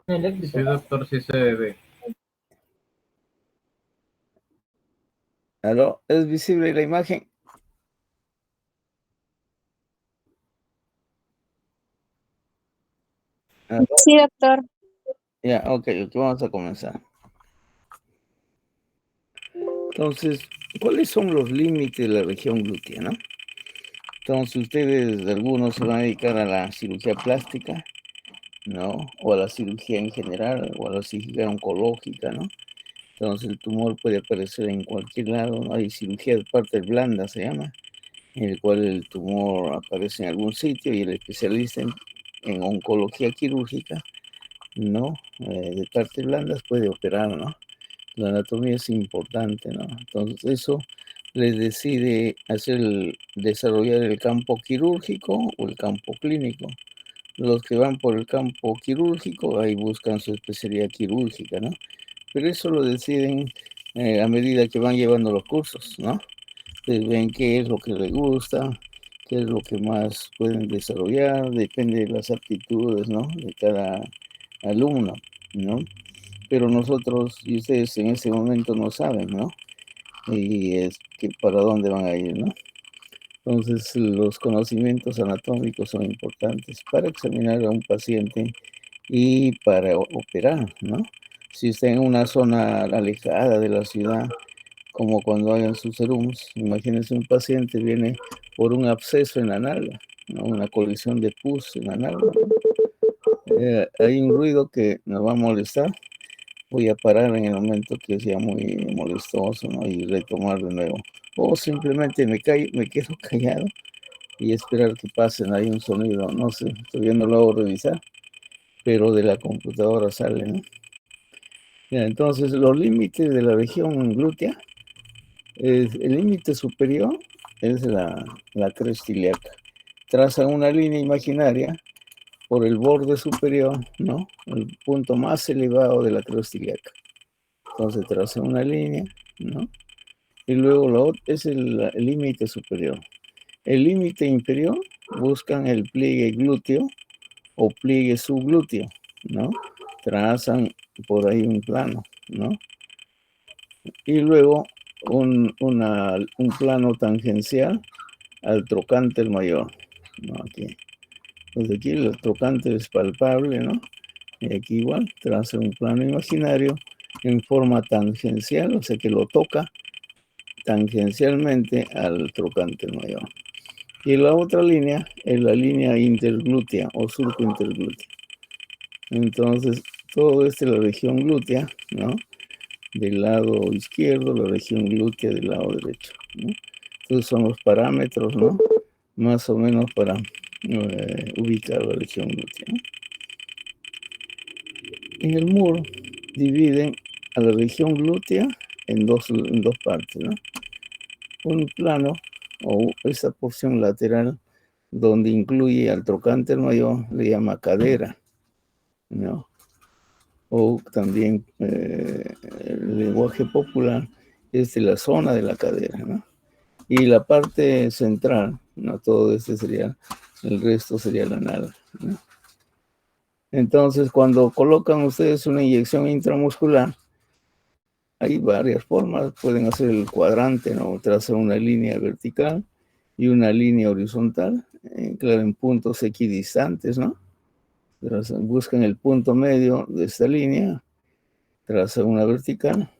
Sí, doctor, sí se ve. ¿Aló? ¿Es visible la imagen? ¿Aló? Sí, doctor. Ya, ok, vamos a comenzar. Entonces, ¿cuáles son los límites de la región glútea, no? Entonces, ustedes, algunos se van a dedicar a la cirugía plástica, ¿no? O a la cirugía en general, o a la cirugía oncológica, ¿no? Entonces, el tumor puede aparecer en cualquier lado, ¿no? Hay cirugía de partes blandas, se llama, en el cual el tumor aparece en algún sitio y el especialista en oncología quirúrgica, ¿no? De partes blandas puede operar, ¿no? La anatomía es importante, ¿no? Entonces eso les decide desarrollar el campo quirúrgico o el campo clínico. Los que van por el campo quirúrgico, ahí buscan su especialidad quirúrgica, ¿no? Pero eso lo deciden a medida que van llevando los cursos, ¿no? Ven qué es lo que les gusta, qué es lo que más pueden desarrollar, depende de las aptitudes, ¿no? De cada alumno, ¿no? Pero nosotros y ustedes en ese momento no saben, ¿no? Y es que para dónde van a ir, ¿no? Entonces los conocimientos anatómicos son importantes para examinar a un paciente y para operar, ¿no? Si está en una zona alejada de la ciudad, como cuando hayan sus serums, imagínense un paciente viene por un absceso en la nalga, ¿no? Una colisión de pus en la nalga. Hay un ruido que nos va a molestar. Voy a parar en el momento que sea muy molestoso, ¿no? Y retomar de nuevo. O simplemente me quedo callado y esperar que pasen ahí un sonido, no sé, todavía no lo hago revisar, pero de la computadora sale, ¿no? Ya, entonces, los límites de la región glútea, el límite superior es la cresta ilíaca. Traza una línea imaginaria por el borde superior, ¿no? El punto más elevado de la cresta ilíaca. Entonces traza una línea, ¿no? Y luego lo otro es el límite superior. El límite inferior buscan el pliegue glúteo o pliegue subglúteo, ¿no? Trazan por ahí un plano, ¿no? Y luego un plano tangencial al trocánter mayor, ¿no? Aquí. Entonces aquí el trocánter es palpable, ¿no? Y aquí igual traza un plano imaginario en forma tangencial, o sea que lo toca tangencialmente al trocánter mayor. Y la otra línea es la línea interglútea o surco interglútea. Entonces, todo esto es la región glútea, ¿no? Del lado izquierdo, la región glútea del lado derecho, ¿no? Entonces son los parámetros, ¿no? Más o menos para ubicar la región glútea, ¿no? En el muro dividen a la región glútea en dos partes, ¿no? Un plano o esa porción lateral donde incluye al trocánter mayor le llama cadera, ¿no? O también el lenguaje popular es de la zona de la cadera, ¿no? Y la parte central, ¿no? Todo este sería, el resto sería la nalga, ¿no? Entonces, cuando colocan ustedes una inyección intramuscular, hay varias formas. Pueden hacer el cuadrante, ¿no? Trazar una línea vertical y una línea horizontal, claro, en puntos equidistantes, ¿no? Buscan el punto medio de esta línea, trazan una vertical,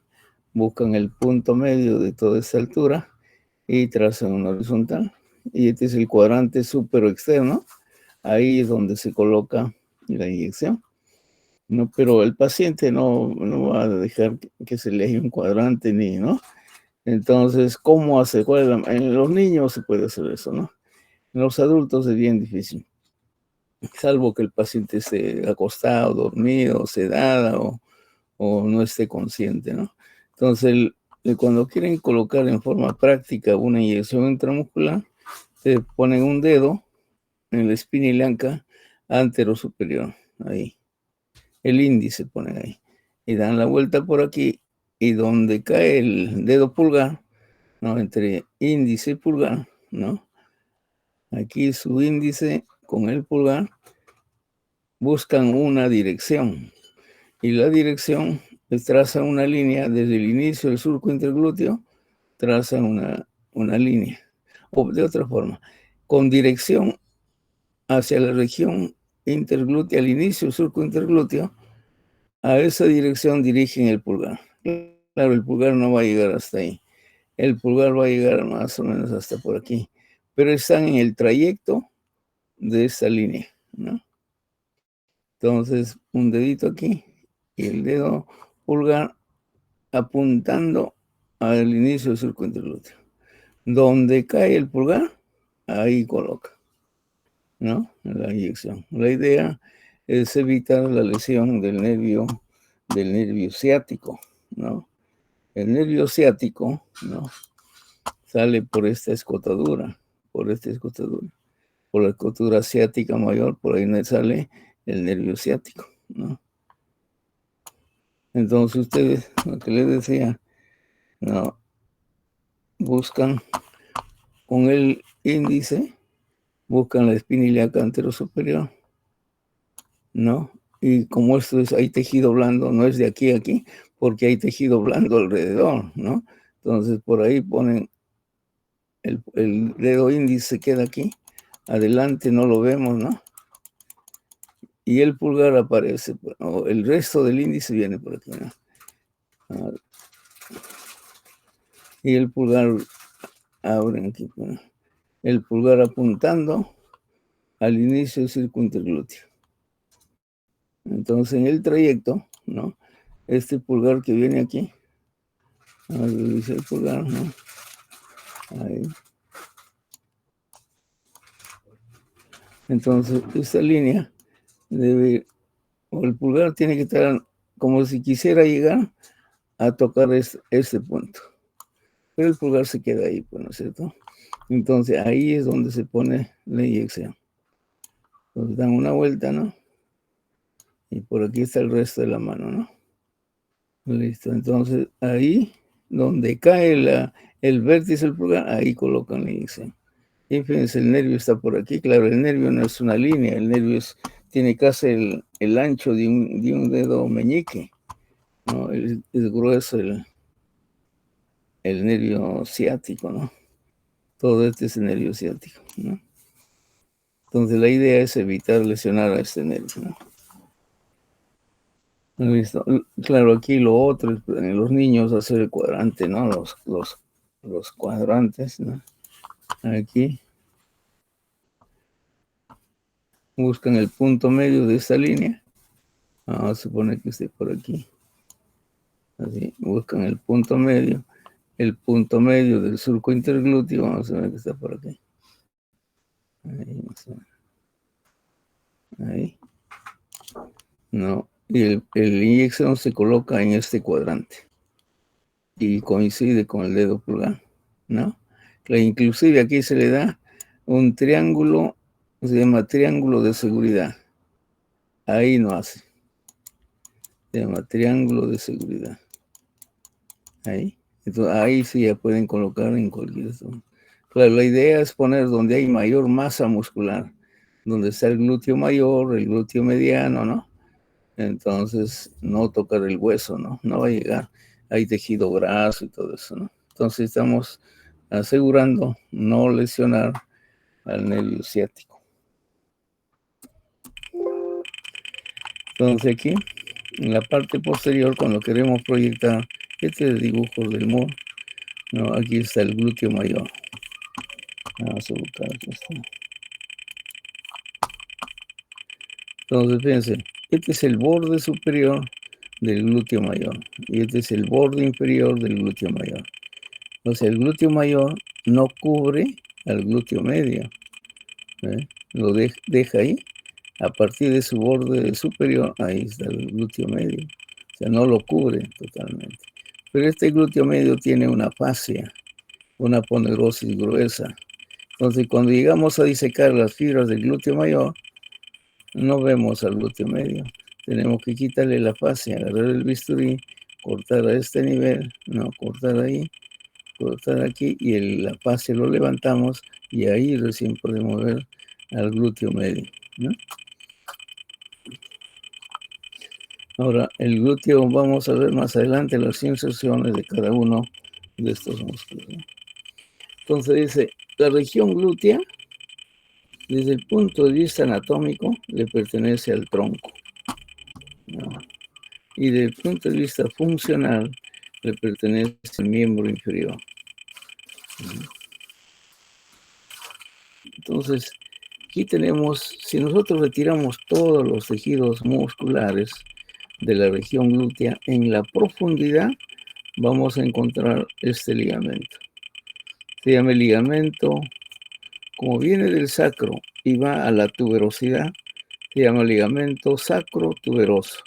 buscan el punto medio de toda esta altura y trazan una horizontal. Y este es el cuadrante súper externo, ahí es donde se coloca la inyección. No, pero el paciente no va a dejar que se le haga un cuadrante ni, ¿no? Entonces, ¿cómo hace? En los niños se puede hacer eso, ¿no? En los adultos es bien difícil, salvo que el paciente esté acostado, dormido, sedada o no esté consciente, ¿no? Entonces, cuando quieren colocar en forma práctica una inyección intramuscular, te ponen un dedo en la espina ilíaca antero superior, ahí. El índice ponen ahí. Y dan la vuelta por aquí y donde cae el dedo pulgar, ¿no? Entre índice y pulgar, ¿no? Aquí su índice con el pulgar buscan una dirección, Y la dirección traza una línea desde el inicio del surco interglúteo, traza una línea. O de otra forma, con dirección hacia la región interglútea, al inicio del surco interglúteo, a esa dirección dirigen el pulgar. Claro, el pulgar no va a llegar hasta ahí. El pulgar va a llegar más o menos hasta por aquí. Pero están en el trayecto de esta línea, ¿no? Entonces, un dedito aquí y el dedo pulgar apuntando al inicio del surco interglúteo. Donde cae el pulgar, ahí coloca, ¿no? La inyección. La idea es evitar la lesión del nervio ciático, ¿no? El nervio ciático, ¿no? Sale por esta escotadura, por la escotadura ciática mayor, por ahí sale el nervio ciático, ¿no? Entonces ustedes, lo que les decía, ¿no? Buscan con el índice, buscan la espina ilíaca anterosuperior, ¿no? Y como esto es, hay tejido blando, no es de aquí a aquí, porque hay tejido blando alrededor, ¿no? Entonces por ahí ponen el dedo índice, se queda aquí, adelante no lo vemos, ¿no? Y el pulgar aparece, o el resto del índice viene por aquí, ¿no? Y el pulgar, abren aquí, ¿no? El pulgar apuntando al inicio del circo interglúteo. Entonces, en el trayecto, ¿no? Este pulgar que viene aquí, dice el pulgar, ¿no? Ahí. Entonces, esta línea debe, o el pulgar tiene que estar como si quisiera llegar a tocar este punto. Pero el pulgar se queda ahí, pues, ¿no es cierto? Entonces, ahí es donde se pone la inyección. Entonces, dan una vuelta, ¿no? Y por aquí está el resto de la mano, ¿no? Listo. Entonces, ahí donde cae el vértice del pulgar, ahí colocan la inyección. Y fíjense, el nervio está por aquí. Claro, el nervio no es una línea, el nervio tiene casi el ancho de un dedo meñique, ¿no? Es grueso el nervio ciático, ¿no? Todo este es el nervio ciático, ¿no? Entonces la idea es evitar lesionar a este nervio, ¿no? ¿Listo? Claro, aquí lo otro es en los niños hacer el cuadrante, ¿no? Los cuadrantes, ¿no? Aquí buscan el punto medio de esta línea. Vamos a suponer que esté por aquí. Así, buscan el punto medio del surco interglúteo. Vamos a ver que está por aquí. Ahí, ahí. No, y el inyección se coloca en este cuadrante y coincide con el dedo pulgar, ¿no? Inclusive aquí se le da un triángulo, se llama triángulo de seguridad. Ahí no hace. Se llama triángulo de seguridad. Ahí. Entonces, ahí sí ya pueden colocar en cualquier zona. Claro, la idea es poner donde hay mayor masa muscular, donde está el glúteo mayor, el glúteo mediano, ¿no? Entonces, no tocar el hueso, ¿no? No va a llegar. Hay tejido graso y todo eso, ¿no? Entonces, estamos asegurando no lesionar al nervio ciático. Entonces, aquí, en la parte posterior, cuando queremos proyectar este dibujo del Moore, no, aquí está el glúteo mayor. Vamos a buscar esto. Entonces, fíjense, este es el borde superior del glúteo mayor y este es el borde inferior del glúteo mayor. Entonces, el glúteo mayor no cubre al glúteo medio. Lo deja ahí. A partir de su borde superior, ahí está el glúteo medio. O sea, no lo cubre totalmente. Pero este glúteo medio tiene una fascia, una aponerosis gruesa. Entonces, cuando llegamos a disecar las fibras del glúteo mayor, no vemos al glúteo medio. Tenemos que quitarle la fascia, agarrar el bisturí, cortar a este nivel, no, cortar ahí, cortar aquí, y la fascia lo levantamos, y ahí recién podemos ver al glúteo medio, ¿no? Ahora, el glúteo, vamos a ver más adelante las inserciones de cada uno de estos músculos, ¿no? Entonces dice, la región glútea, desde el punto de vista anatómico, le pertenece al tronco, ¿no? Y desde el punto de vista funcional, le pertenece al miembro inferior. Entonces, aquí tenemos, si nosotros retiramos todos los tejidos musculares de la región glútea, en la profundidad vamos a encontrar este ligamento. Se llama el ligamento, como viene del sacro y va a la tuberosidad, se llama ligamento sacro-tuberoso.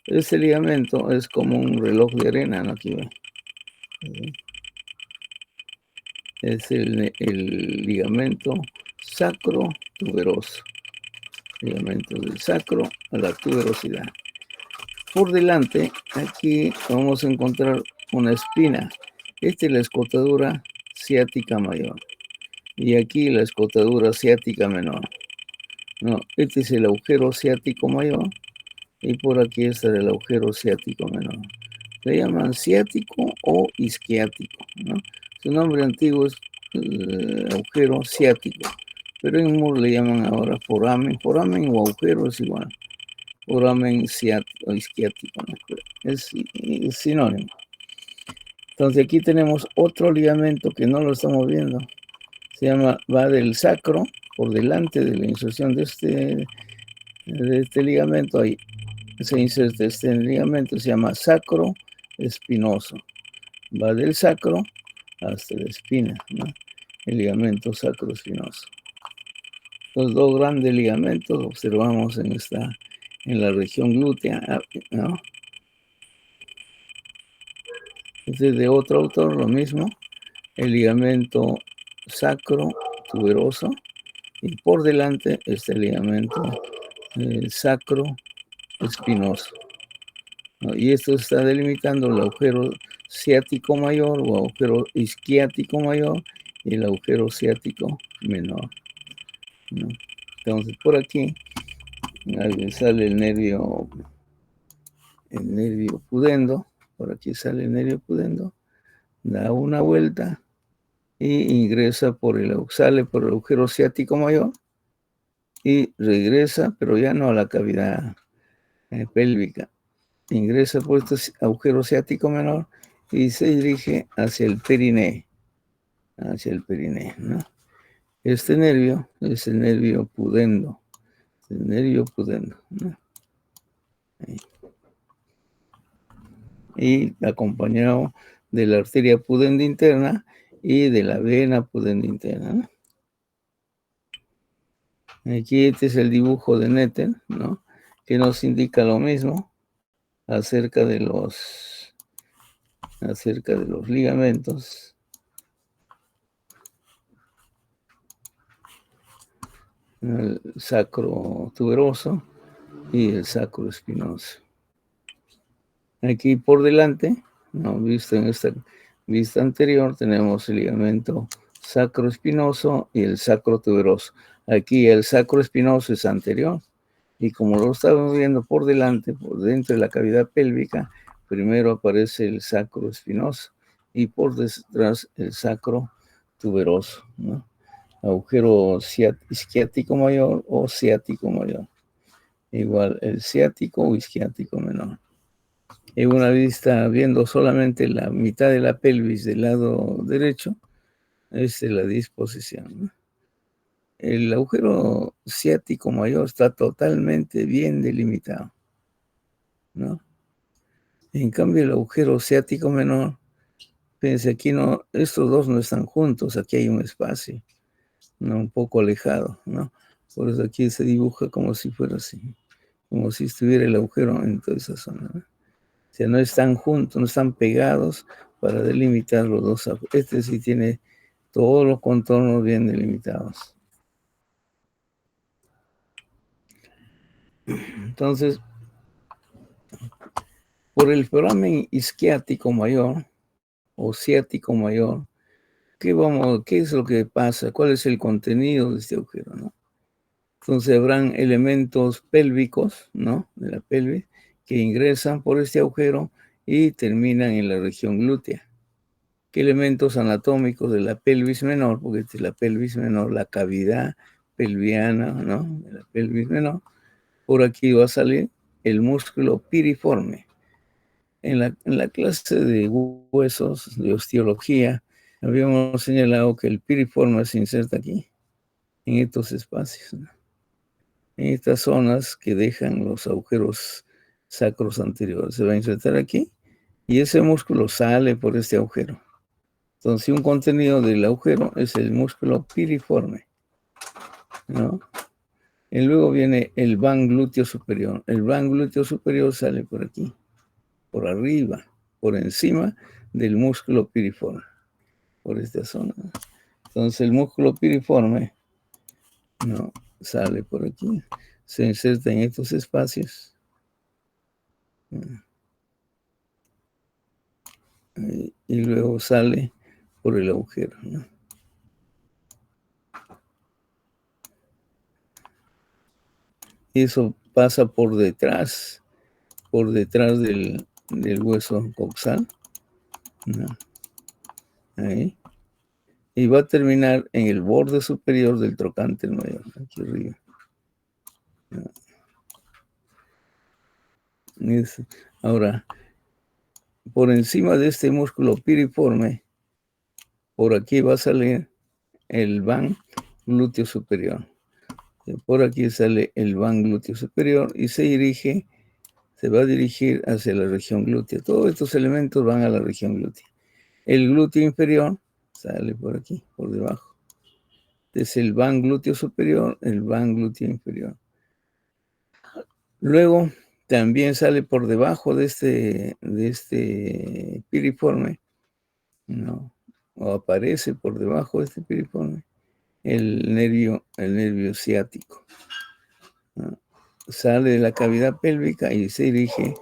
Este ligamento es como un reloj de arena, ¿no? Aquí ve. Es el ligamento sacro-tuberoso. Ligamento del sacro a la tuberosidad. Por delante, aquí vamos a encontrar una espina. Esta es la escotadura ciática mayor. Y aquí la escotadura ciática menor. No, este es el agujero ciático mayor. Y por aquí está el agujero ciático menor. Le llaman ciático o isquiático, ¿no? Su nombre antiguo es agujero ciático. Pero en Moore le llaman ahora foramen. Foramen o agujero es igual. Foramen ciático o isquiático, ¿no? Es sinónimo. Entonces aquí tenemos otro ligamento que no lo estamos viendo. Se llama, va del sacro, por delante de la inserción de este ligamento, ahí se inserta este ligamento, se llama sacro espinoso. Va del sacro hasta la espina, ¿no? El ligamento sacro espinoso. Los dos grandes ligamentos observamos en la región glútea, ¿no? Este es de otro autor, lo mismo, el ligamento sacro tuberoso, y por delante este ligamento sacro espinoso, ¿no? Y esto está delimitando el agujero ciático mayor o agujero isquiático mayor y el agujero ciático menor, ¿no? Entonces por aquí sale el nervio pudendo, por aquí sale el nervio pudendo, da una vuelta y ingresa sale por el agujero ciático mayor y regresa, pero ya no a la cavidad pélvica. Ingresa por este agujero ciático menor y se dirige hacia el perineo, ¿no? Este nervio es el nervio pudendo, ¿no? Ahí. Y acompañado de la arteria pudenda interna y de la vena pudenda interna, ¿no? Aquí este es el dibujo de Nettel, ¿no? Que nos indica lo mismo acerca de los ligamentos. El sacro tuberoso y el sacro espinoso. Aquí por delante, ¿no? Visto en esta vista anterior, tenemos el ligamento sacroespinoso y el sacro tuberoso. Aquí el sacro espinoso es anterior y como lo estamos viendo por delante, por dentro de la cavidad pélvica, primero aparece el sacro espinoso y por detrás el sacro tuberoso, ¿no? Agujero isquiático mayor o ciático mayor. Igual el ciático o isquiático menor. En una vista viendo solamente la mitad de la pelvis del lado derecho, esta es la disposición, ¿no? El agujero ciático mayor está totalmente bien delimitado, ¿no? En cambio, el agujero ciático menor, fíjense, aquí no, estos dos no están juntos, aquí hay un espacio, ¿no? Un poco alejado, ¿no? Por eso aquí se dibuja como si fuera así, como si estuviera el agujero en toda esa zona, ¿no? O sea, no están juntos, no están pegados para delimitar los dos. Este sí tiene todos los contornos bien delimitados. Entonces, por el foramen isquiático mayor o ciático mayor, ¿qué es lo que pasa? ¿Cuál es el contenido de este agujero, no? Entonces habrán elementos pélvicos, ¿no? De la pelvis que ingresan por este agujero y terminan en la región glútea. ¿Qué elementos anatómicos de la pelvis menor? Porque esta es la pelvis menor, la cavidad pelviana, ¿no? De la pelvis menor. Por aquí va a salir el músculo piriforme. En la clase de huesos, de osteología, habíamos señalado que el piriforme se inserta aquí, en estos espacios, ¿no? En estas zonas que dejan los agujeros sacros anteriores. Se va a insertar aquí y ese músculo sale por este agujero. Entonces, un contenido del agujero es el músculo piriforme, ¿no? Y luego viene el van glúteo superior. El van glúteo superior sale por aquí, por arriba, por encima del músculo piriforme, por esta zona. Entonces, el músculo piriforme, ¿no? Sale por aquí, se inserta en estos espacios. Y luego sale por el agujero, ¿no? Y eso pasa por detrás del hueso coxal, ¿no? Ahí. Y va a terminar en el borde superior del trocánter mayor, aquí arriba, ¿no? Ahora, por encima de este músculo piriforme, por aquí va a salir el van glúteo superior. Por aquí sale el van glúteo superior y se va a dirigir hacia la región glútea. Todos estos elementos van a la región glútea. El glúteo inferior sale por aquí, por debajo. Es el van glúteo superior, el van glúteo inferior. Luego también sale por debajo de este piriforme, ¿no? O aparece por debajo de este piriforme el nervio ciático, ¿no? Sale de la cavidad pélvica y se dirige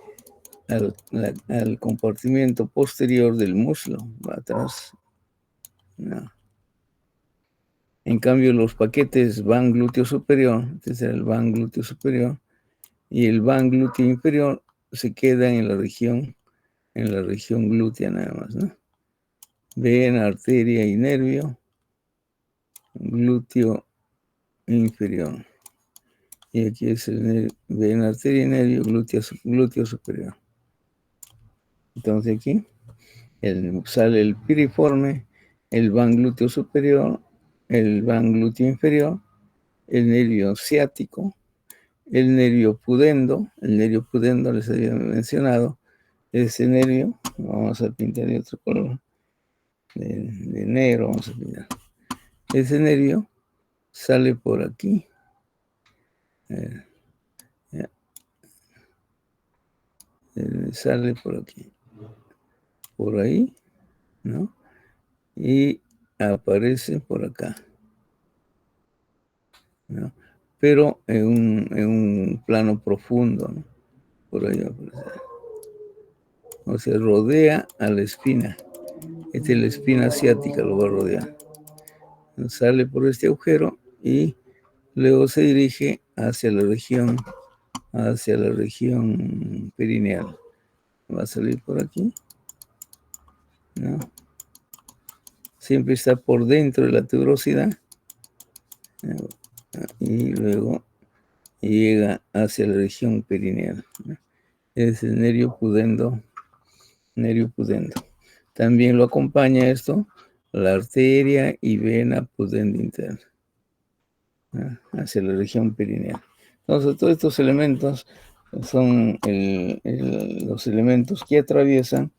al compartimiento posterior del muslo, va atrás, ¿no? En cambio, los paquetes van glúteo superior, este es el van glúteo superior, y el van glúteo inferior se quedan en la región glútea nada más, ¿no? Vena, arteria y nervio, glúteo inferior. Y aquí es vena, arteria y nervio, glúteo superior. Entonces aquí sale el piriforme, el van glúteo superior, el van glúteo inferior, el nervio ciático, el nervio pudendo les había mencionado, ese nervio, vamos a pintar de otro color, de negro, vamos a pintar. Ese nervio sale por aquí, sale por aquí, por ahí, ¿no? Y aparece por acá, ¿no? Pero en un plano profundo, ¿no? Por ahí aparece. O sea, rodea a la espina. Esta es la espina ciática, lo va a rodear. Sale por este agujero y luego se dirige hacia la región perineal. Va a salir por aquí, ¿no? Siempre está por dentro de la tuberosidad, ¿no? Y luego llega hacia la región perineal, ¿no? Es el nervio pudendo. También lo acompaña esto, la arteria y vena pudenda interna, ¿no? Hacia la región perineal. Entonces, todos estos elementos son los elementos que atraviesan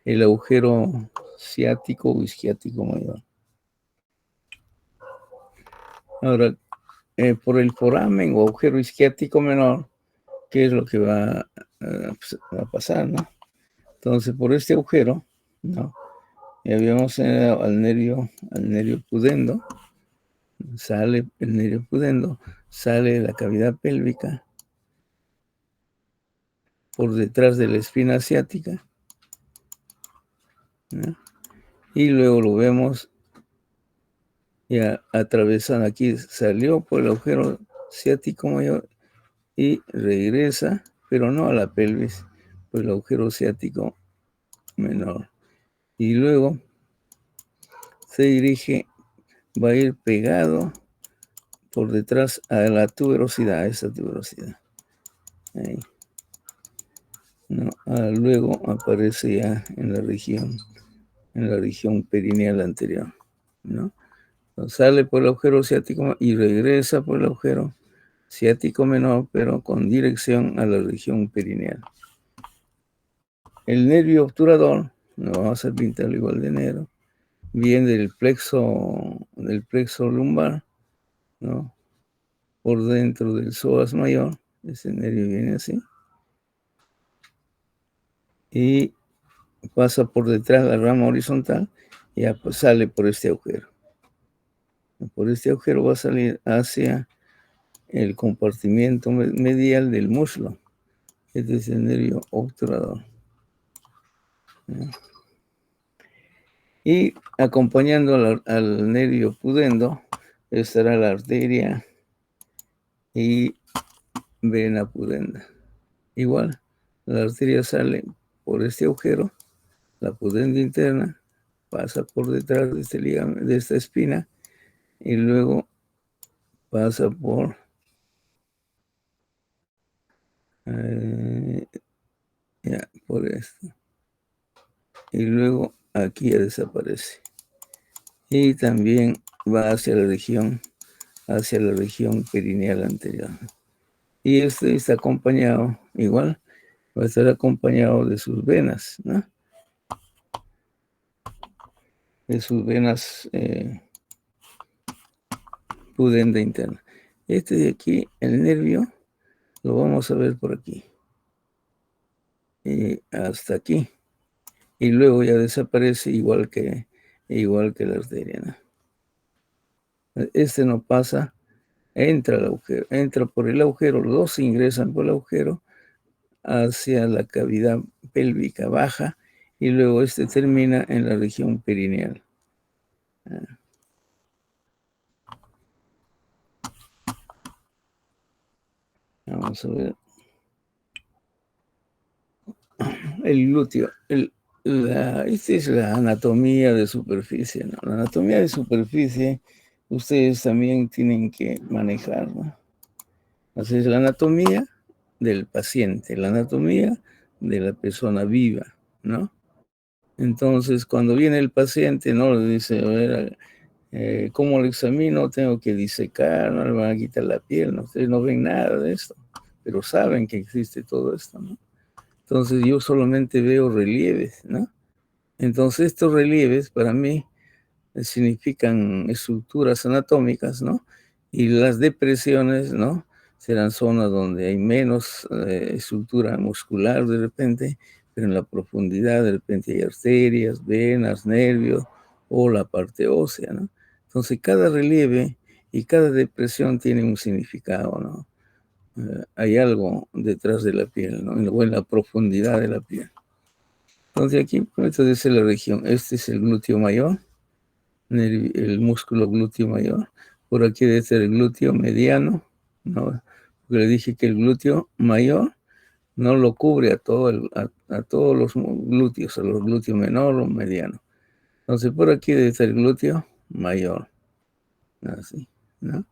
el agujero ciático o isquiático mayor. Ahora, por el foramen o agujero isquiático menor, ¿qué es lo que va a pasar, ¿no? Entonces, por este agujero, ¿no? Y habíamos al nervio pudendo, sale el nervio pudendo, sale de la cavidad pélvica por detrás de la espina asiática, ¿no? Y luego lo vemos ya atravesando aquí, salió por el agujero ciático mayor y regresa pero no a la pelvis, por el agujero ciático menor. Y luego se dirige, va a ir pegado por detrás a la tuberosidad, a esa tuberosidad. Ahí. ¿No? Luego aparece ya en la región perineal anterior, ¿no? Entonces sale por el agujero ciático y regresa por el agujero ciático menor, pero con dirección a la región perineal. El nervio obturador, no vamos a pintarlo igual de negro, viene del plexo lumbar, ¿no? Por dentro del psoas mayor, ese nervio viene así, y pasa por detrás de la rama horizontal y ya pues sale por este agujero. Por este agujero va a salir hacia el compartimiento medial del muslo. Este es el nervio obturador. Y acompañando al nervio pudendo estará la arteria y vena pudenda. Igual, la arteria sale por este agujero, la pudenda interna, pasa por detrás de este ligamento, de esta espina, y luego pasa por por esto. Y luego aquí ya desaparece. Y también va hacia la región perineal anterior. Y este está acompañado, igual, va a estar acompañado de sus venas, ¿no? De sus venas pudenda interna. Este de aquí, el nervio, lo vamos a ver por aquí. Y hasta aquí. Y luego ya desaparece igual que la arteria, ¿no? Este no pasa, entra por el agujero, los dos ingresan por el agujero hacia la cavidad pélvica baja y luego este termina en la región perineal. Vamos a ver. El glúteo. Esta es la anatomía de superficie, ¿no? La anatomía de superficie ustedes también tienen que manejar, ¿no? Así es la anatomía del paciente, la anatomía de la persona viva, ¿no? Entonces, cuando viene el paciente, ¿no? Le dice, a ver, ¿cómo lo examino? Tengo que disecar, no le van a quitar la piel, ¿no? Ustedes no ven nada de esto, pero saben que existe todo esto, ¿no? Entonces, yo solamente veo relieves, ¿no? Entonces, estos relieves para mí significan estructuras anatómicas, ¿no? Y las depresiones, ¿no? Serán zonas donde hay menos estructura muscular de repente, pero en la profundidad de repente hay arterias, venas, nervios o la parte ósea, ¿no? Entonces cada relieve y cada depresión tiene un significado, ¿no? Hay algo detrás de la piel, ¿no? O en la profundidad de la piel. Entonces aquí, esto es la región, este es el glúteo mayor, el músculo glúteo mayor. Por aquí debe ser el glúteo mediano, ¿no? Porque le dije que el glúteo mayor no lo cubre a todos los glúteos, a los glúteos menor o mediano. Entonces por aquí debe ser el glúteo mayor, así, ¿no?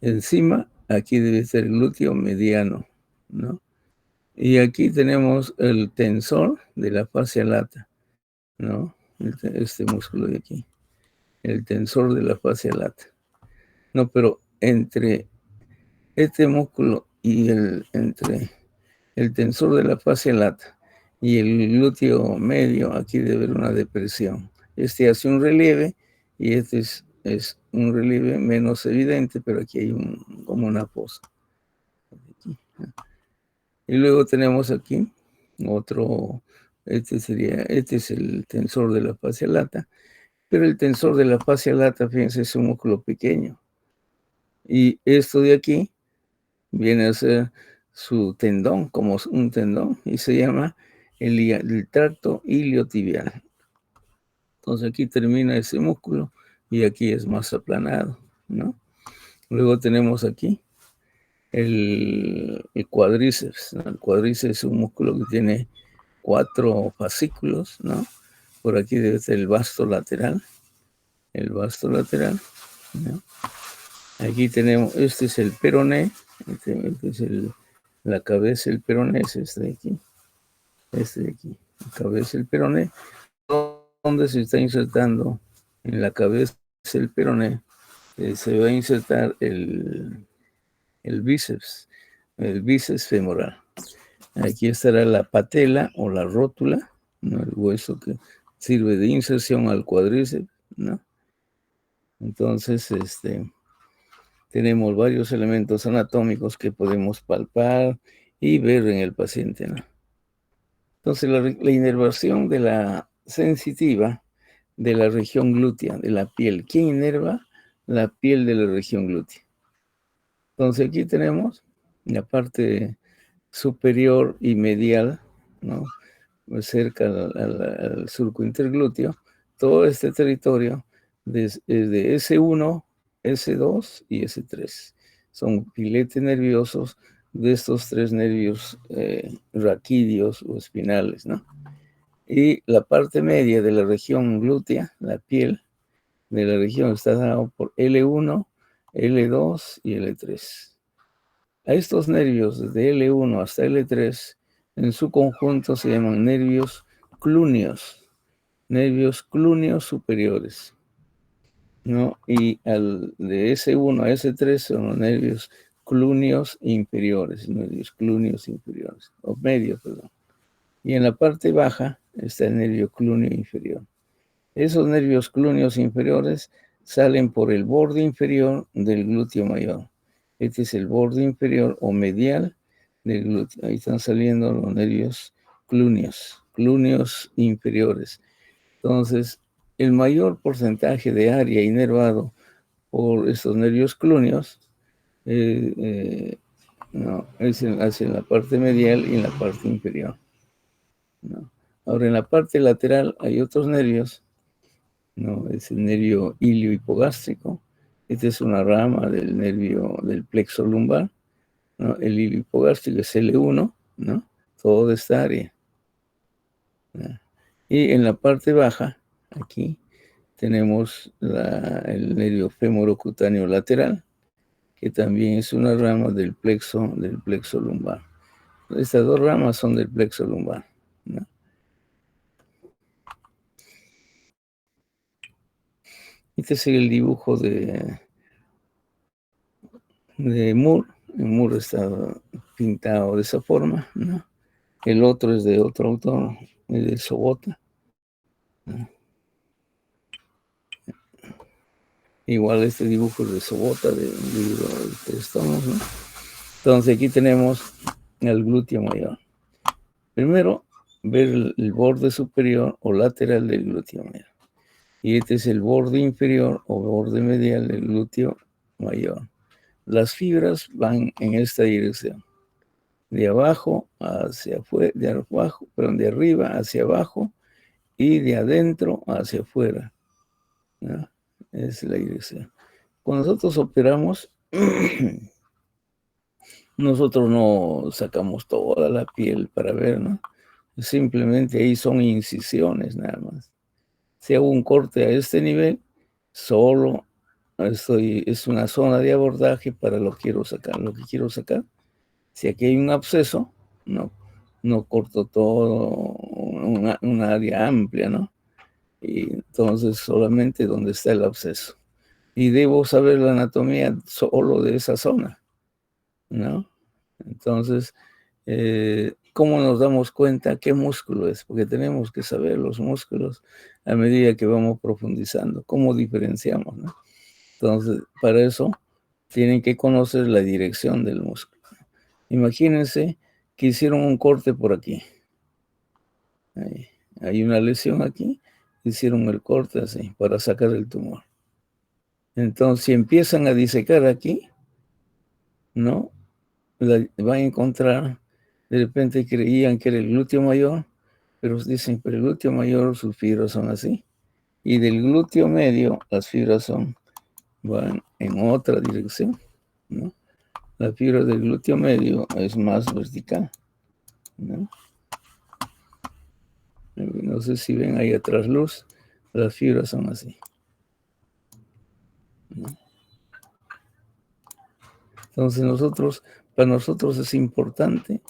Encima, aquí debe ser el glúteo mediano, ¿no? Y aquí tenemos el tensor de la fascia lata, ¿no? Este músculo de aquí, el tensor de la fascia lata. No, pero entre este músculo y entre el tensor de la fascia lata y el glúteo medio, aquí debe haber una depresión. Este hace un relieve y este es un relieve menos evidente, pero aquí hay como una fosa. Y luego tenemos aquí otro, este es el tensor de la fascia lata, pero el tensor de la fascia lata, fíjense, es un músculo pequeño. Y esto de aquí viene a ser su tendón, como un tendón, y se llama el tracto iliotibial. Entonces aquí termina ese músculo y aquí es más aplanado, ¿no? Luego tenemos aquí el cuádriceps, ¿no? El cuádriceps es un músculo que tiene 4 fascículos, ¿no? Por aquí debe ser el vasto lateral, ¿no? Aquí tenemos, este es el peroné, este es la cabeza del peroné, es este de aquí, la cabeza del peroné, donde se está insertando en la cabeza del peroné, se va a insertar el bíceps femoral. Aquí estará la patela o la rótula, ¿no? El hueso que sirve de inserción al cuádriceps, ¿no? Entonces, tenemos varios elementos anatómicos que podemos palpar y ver en el paciente, ¿no? Entonces, la inervación de la sensitiva de la región glútea, de la piel. ¿Quién inerva? La piel de la región glútea. Entonces, aquí tenemos la parte superior y medial, ¿no? Cerca al surco interglúteo, todo este territorio es de S1, S2 y S3. Son filetes nerviosos de estos 3 nervios raquídeos o espinales, ¿no? Y la parte media de la región glútea, la piel de la región, está dado por L1, L2 y L3. A estos nervios de L1 hasta L3, en su conjunto se llaman nervios clúneos superiores, ¿no? Y de S1 a S3 son los nervios clúneos inferiores, o medios, perdón. Y en la parte baja está el nervio clúneo inferior. Esos nervios clúneos inferiores salen por el borde inferior del glúteo mayor. Este es el borde inferior o medial del glúteo. Ahí están saliendo los nervios clúneos inferiores. Entonces, el mayor porcentaje de área inervado por estos nervios clúneos no, es en la parte medial y en la parte inferior, ¿no? Ahora, en la parte lateral hay otros nervios, ¿no? Es el nervio ilio-hipogástrico. Esta es una rama del nervio del plexo lumbar, ¿no? El ilio-hipogástrico es L1, ¿no? Toda esta área, ¿no? Y en la parte baja, aquí, tenemos el nervio femorocutáneo lateral, que también es una rama del plexo lumbar. Estas 2 ramas son del plexo lumbar, ¿no? Este es el dibujo de Moore. Moore está pintado de esa forma, ¿no? El otro es de otro autor, es de Sobota, ¿no? Igual este dibujo es de Sobota, de un libro de 3 tomos, ¿no? Entonces aquí tenemos el glúteo mayor. Primero, ver el borde superior o lateral del glúteo mayor. Y este es el borde inferior o borde medial del glúteo mayor. Las fibras van en esta dirección. De abajo hacia afuera, de arriba hacia abajo y de adentro hacia afuera, ¿no? Es la dirección. Cuando nosotros operamos, nosotros no sacamos toda la piel para ver, ¿no? Simplemente ahí son incisiones nada más. Si hago un corte a este nivel, solo es una zona de abordaje para lo que quiero sacar. Si aquí hay un absceso, no corto todo una área amplia, ¿no? Y entonces solamente donde está el absceso. Y debo saber la anatomía solo de esa zona, ¿no? Entonces, ¿cómo nos damos cuenta qué músculo es? Porque tenemos que saber los músculos a medida que vamos profundizando. ¿Cómo diferenciamos, no? Entonces, para eso tienen que conocer la dirección del músculo. Imagínense que hicieron un corte por aquí. Hay una lesión aquí. Hicieron el corte así para sacar el tumor. Entonces, si empiezan a disecar aquí, ¿no? Van a encontrar, de repente creían que era el glúteo mayor, pero dicen, pero el glúteo mayor, sus fibras son así. Y del glúteo medio, las fibras van en otra dirección, ¿no? la fibra del glúteo medio es más vertical, ¿no? No sé si ven ahí atrás luz, las fibras son así, ¿no? Entonces para nosotros es importante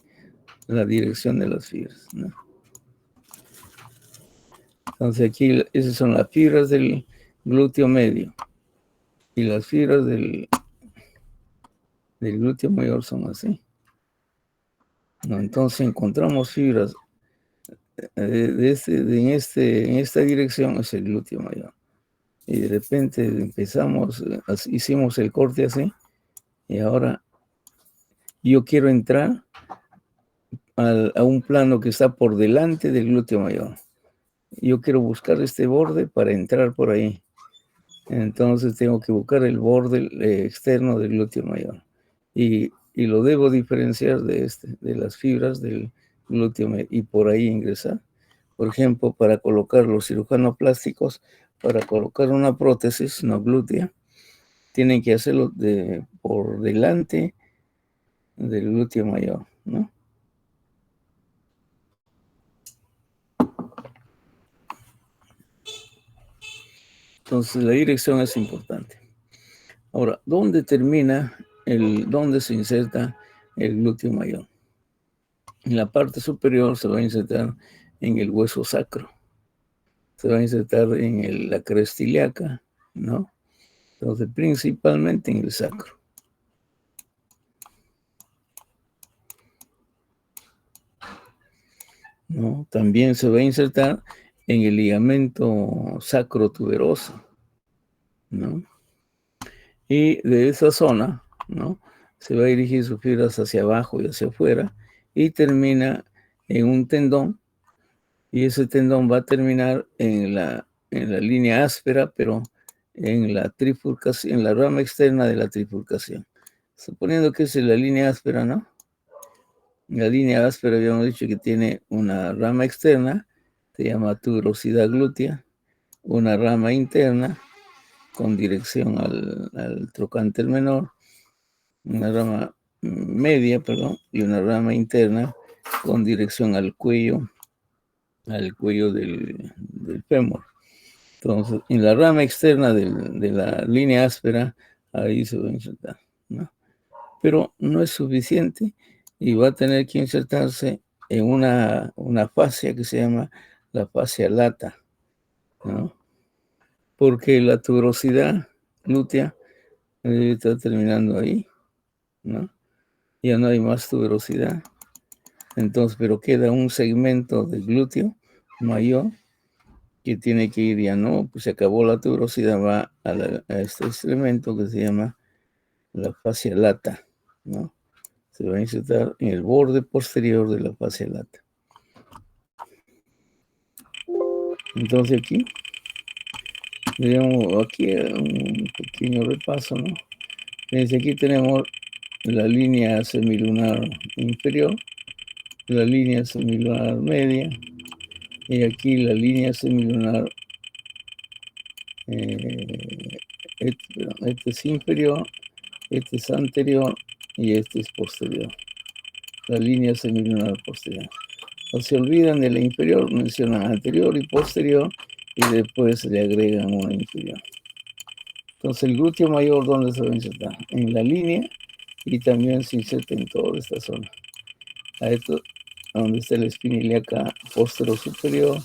la dirección de las fibras, ¿no? Entonces aquí esas son las fibras del glúteo medio y las fibras del glúteo mayor son así, ¿no? Entonces encontramos fibras en esta dirección es el glúteo mayor. Y de repente hicimos el corte así, y ahora yo quiero entrar a un plano que está por delante del glúteo mayor. Yo quiero buscar este borde para entrar por ahí. Entonces tengo que buscar el borde externo del glúteo mayor. Y lo debo diferenciar de las fibras del glúteo mayor y por ahí ingresar. Por ejemplo, para colocar los cirujanos plásticos, para colocar una prótesis no glútea, tienen que hacerlo por delante del glúteo mayor, ¿no? Entonces la dirección es importante. Ahora, ¿dónde dónde se inserta el glúteo mayor? En la parte superior se va a insertar en el hueso sacro, se va a insertar en la cresta ilíaca, ¿no? Entonces, principalmente en el sacro, ¿no? También se va a insertar en el ligamento sacrotuberoso, ¿no? Y de esa zona, ¿no? Se va a dirigir sus fibras hacia abajo y hacia afuera y termina en un tendón, y ese tendón va a terminar en la línea áspera, pero en la trifurcación, en la rama externa de la trifurcación. Suponiendo que es la línea áspera, ¿no? La línea áspera habíamos dicho que tiene una rama externa, se llama tuberosidad glútea, una rama interna con dirección al trocánter menor, una rama media, perdón, y una rama interna con dirección al cuello del fémur. Entonces, en la rama externa de la línea áspera, ahí se va a insertar, ¿no? Pero no es suficiente y va a tener que insertarse en una fascia que se llama la fascia lata, ¿no? Porque la tuberosidad glútea está terminando ahí, ¿no? Ya no hay más tuberosidad. Entonces, pero queda un segmento del glúteo mayor que tiene que ir, ya no, pues se acabó la tuberosidad, va a este elemento que se llama la fascia lata, ¿no? Se va a insertar en el borde posterior de la fascia lata. Entonces aquí, digamos, aquí un pequeño repaso, ¿no? Desde aquí tenemos la línea semilunar inferior, la línea semilunar media, y aquí la línea semilunar, este es inferior, este es anterior y este es posterior. La línea semilunar posterior. No se olvidan de la inferior, mencionan anterior y posterior y después le agregan una inferior. Entonces el glúteo mayor, ¿dónde se va a insertar? En la línea y también se inserta en toda esta zona. A esto, donde está la espina ilíaca posterior superior,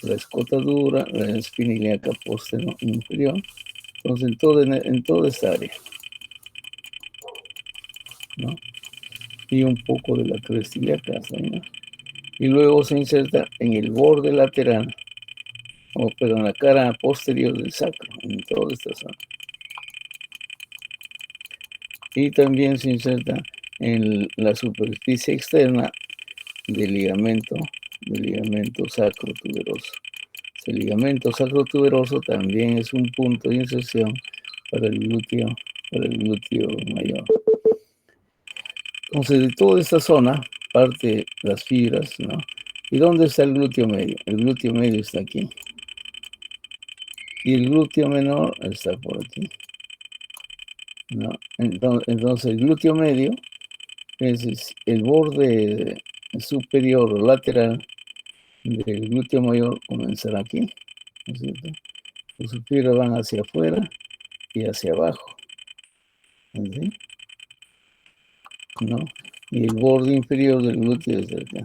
la escotadura, la espina ilíaca posterior inferior. Entonces en toda esta área, ¿no? Y un poco de la cresta ilíaca, ¿no? Y luego se inserta en el borde lateral, pero en la cara posterior del sacro, en toda esta zona. Y también se inserta en la superficie externa del ligamento sacrotuberoso. El ligamento sacrotuberoso también es un punto de inserción para el glúteo mayor. Entonces, de toda esta zona parte las fibras, ¿no? ¿Y dónde está el glúteo medio? El glúteo medio está aquí. Y el glúteo menor está por aquí. ¿no? Entonces, el glúteo medio es el borde superior o lateral del glúteo mayor comenzará aquí, ¿no es cierto? Los superiores van hacia afuera y hacia abajo, ¿sí? ¿No? Y el borde inferior del glúteo desde acá.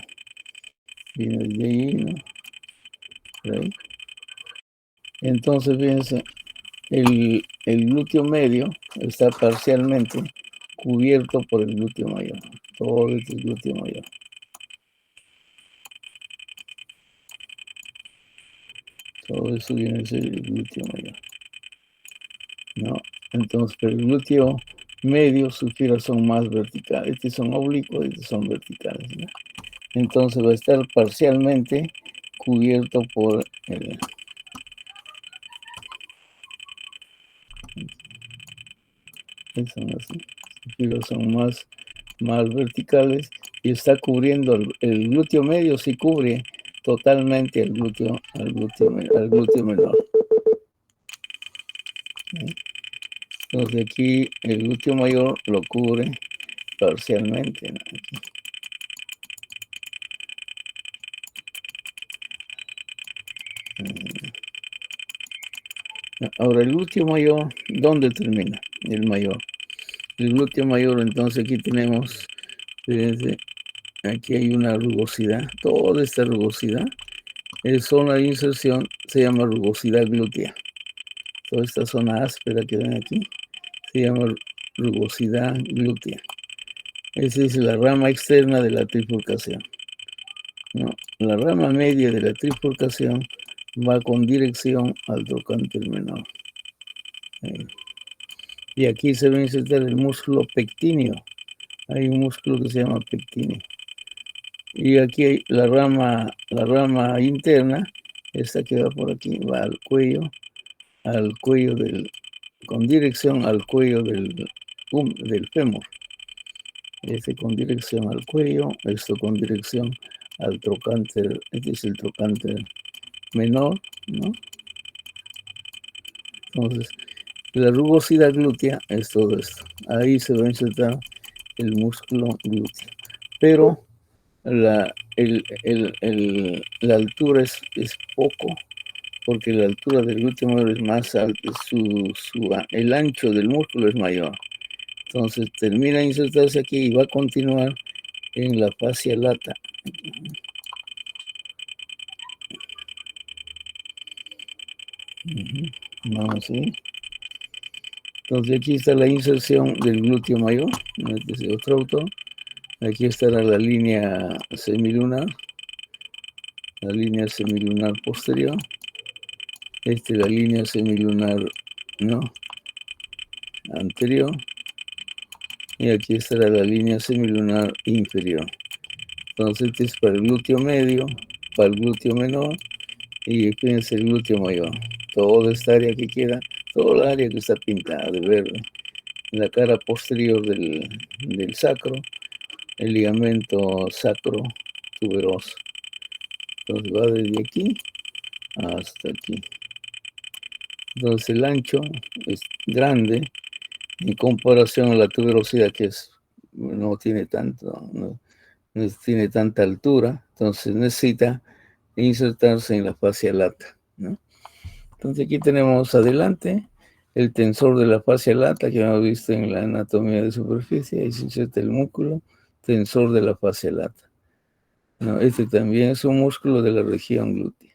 Viene de ahí, ¿no? Por ahí. Entonces, fíjense, el glúteo medio está parcialmente cubierto por el glúteo mayor. Todo este glúteo mayor. Todo eso viene a ser el glúteo mayor, ¿no? Entonces, pero el glúteo medio, sus filas son más verticales. Estos son oblicuos, estos son verticales, ¿no? Entonces va a estar parcialmente cubierto por el... Son así. Sus filas son más verticales y está cubriendo el glúteo medio, sí cubre totalmente el glúteo, al glúteo menor. Entonces aquí el glúteo mayor lo cubre parcialmente, ¿no? Ahora el glúteo mayor, ¿dónde termina? El mayor. El glúteo mayor, entonces aquí tenemos, fíjense, aquí hay una rugosidad. Toda esta rugosidad es zona de inserción, se llama rugosidad glútea. Toda esta zona áspera que ven aquí se llama rugosidad glútea. Esa es la rama externa de la trifurcación, ¿no? La rama media de la trifurcación va con dirección al trocánter menor. Y aquí se va a insertar el músculo pectíneo. Hay un músculo que se llama pectíneo. Y aquí hay la rama interna, esta que va por aquí, va al cuello con dirección al cuello del fémur. Este con dirección al cuello, esto con dirección al trocánter, este es el trocánter menor, ¿no? Entonces, la rugosidad glútea es todo esto. Ahí se va a insertar el músculo glúteo. Pero la altura es poco, porque la altura del glúteo mayor es más alta, el ancho del músculo es mayor. Entonces termina de insertarse aquí y va a continuar en la fascia lata. Vamos a ver. Entonces aquí está la inserción del glúteo mayor, este es otro autor. Aquí estará la línea semilunar posterior. Esta es la línea semilunar, ¿no?, anterior. Y aquí estará la línea semilunar inferior. Entonces este es para el glúteo medio, para el glúteo menor, y fíjense el glúteo mayor. Toda esta área que queda, toda la área que está pintada de verde, la cara posterior del sacro, el ligamento sacro tuberoso. Entonces va desde aquí hasta aquí. Entonces el ancho es grande en comparación a la tuberosidad, que no tiene no tiene tanta altura, entonces necesita insertarse en la fascia lata, ¿no? Entonces aquí tenemos adelante el tensor de la fascia lata que hemos visto en la anatomía de superficie. Ahí se inserta el músculo tensor de la fascia lata, ¿no? Este también es un músculo de la región glútea.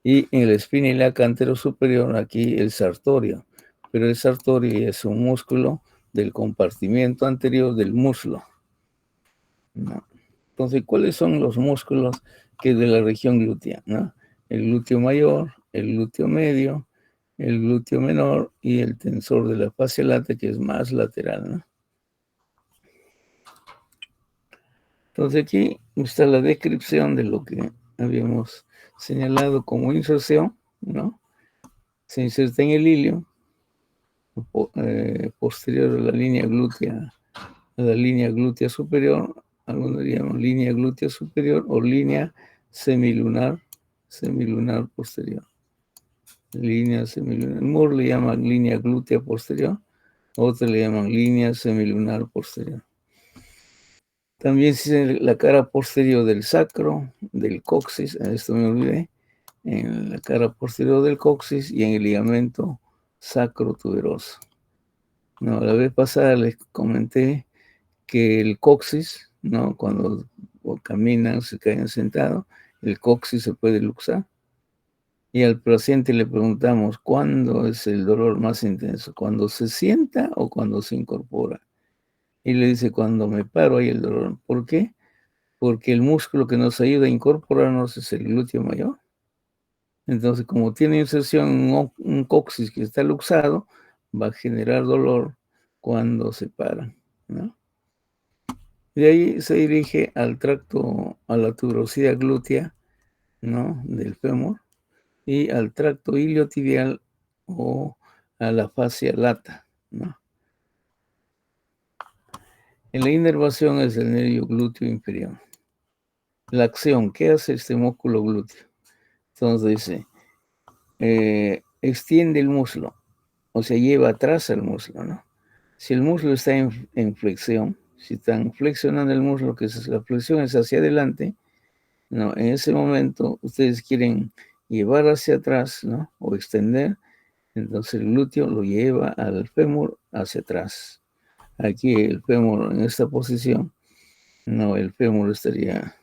Y en el espina ilíaca antero superior, aquí el sartorio, pero el sartorio es un músculo del compartimiento anterior del muslo, ¿no? Entonces, ¿cuáles son los músculos que de la región glútea, ¿no? El glúteo mayor, el glúteo medio, el glúteo menor y el tensor de la fascia lata, que es más lateral, ¿no? Entonces aquí está la descripción de lo que habíamos señalado como inserción, ¿no? Se inserta en el ilio posterior a la línea glútea superior, algunos llaman línea glútea superior o línea semilunar posterior. Línea semilunar. Moore le llama línea glútea posterior, Otros le llaman línea semilunar posterior. También existe la cara posterior del sacro, del coxis, esto me olvidé, en la cara posterior del coxis y en el ligamento sacrotuberoso. No, la vez pasada les comenté que el coxis, ¿no? Cuando caminan, se caen sentados, el coxis se puede luxar. Y al paciente le preguntamos, ¿cuándo es el dolor más intenso? ¿Cuando se sienta o cuando se incorpora? Y le dice, cuando me paro hay el dolor. ¿Por qué? Porque el músculo que nos ayuda a incorporarnos es el glúteo mayor. Entonces, como tiene inserción un coxis que está luxado, va a generar dolor cuando se paran, ¿no? De ahí se dirige al tracto, a la tuberosidad glútea, ¿no? Del fémur y al tracto iliotibial o a la fascia lata, ¿no? En la inervación es el nervio glúteo inferior. La acción, ¿qué hace este músculo glúteo? Entonces dice, extiende el muslo, o sea, lleva atrás el muslo, ¿no? Si el muslo está en flexión, si están flexionando el muslo, que es la flexión es hacia adelante, ¿no? En ese momento ustedes quieren llevar hacia atrás, ¿no? O extender, entonces el glúteo lo lleva al fémur hacia atrás. Aquí el fémur en esta posición, no, el fémur estaría,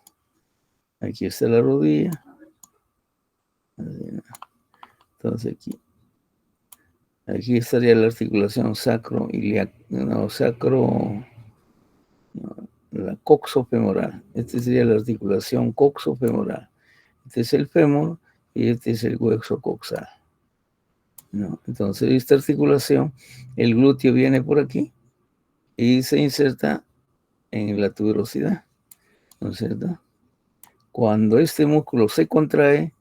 aquí está la rodilla, entonces aquí estaría la articulación sacro-ilíaca, no, la coxofemoral. Esta sería la articulación coxofemoral. Este es el fémur y este es el hueso coxal, ¿no? Entonces, esta articulación, el glúteo viene por aquí y se inserta en la tuberosidad, ¿no es cierto? Cuando este músculo se contrae,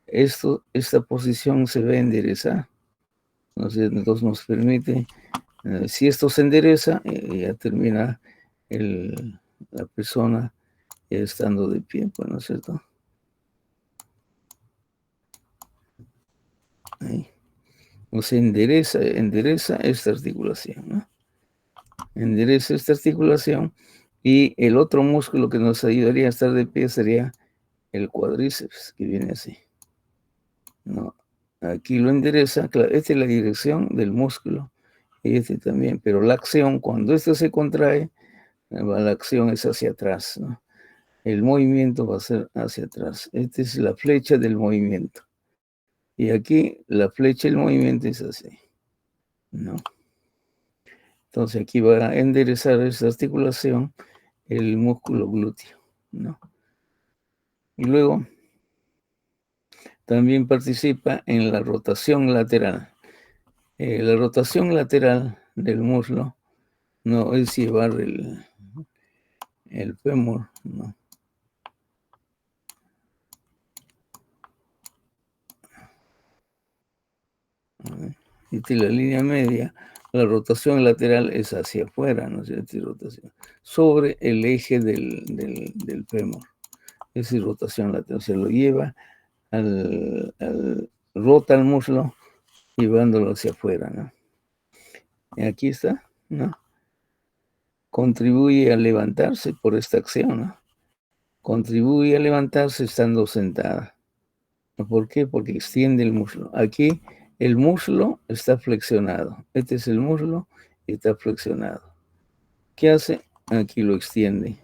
esta posición se va a enderezar, ¿no es cierto? Entonces nos permite, si esto se endereza, ya termina la persona ya estando de pie, pues, ¿no es cierto? Ahí. O sea, endereza esta articulación, ¿no? Endereza esta articulación y el otro músculo que nos ayudaría a estar de pie sería el cuádriceps, que viene así, ¿no? Aquí lo endereza, claro, esta es la dirección del músculo y este también, pero la acción, cuando esto se contrae, la acción es hacia atrás, ¿no? El movimiento va a ser hacia atrás. Esta es la flecha del movimiento. Y aquí la flecha del movimiento es así, ¿no? Entonces aquí va a enderezar esta articulación el músculo glúteo, ¿no? Y luego también participa en la rotación lateral. La rotación lateral del muslo no es llevar el fémur, ¿no? Y la línea media, la rotación lateral es hacia afuera, ¿no es cierto? Rotación sobre el eje del fémur. Esa es rotación lateral, se lo lleva rota el muslo llevándolo hacia afuera, ¿no? Y aquí está, ¿no? Contribuye a levantarse por esta acción, ¿no? Contribuye a levantarse estando sentada. ¿Por qué? Porque extiende el muslo. Aquí el muslo está flexionado. Este es el muslo y está flexionado. ¿Qué hace? Aquí lo extiende.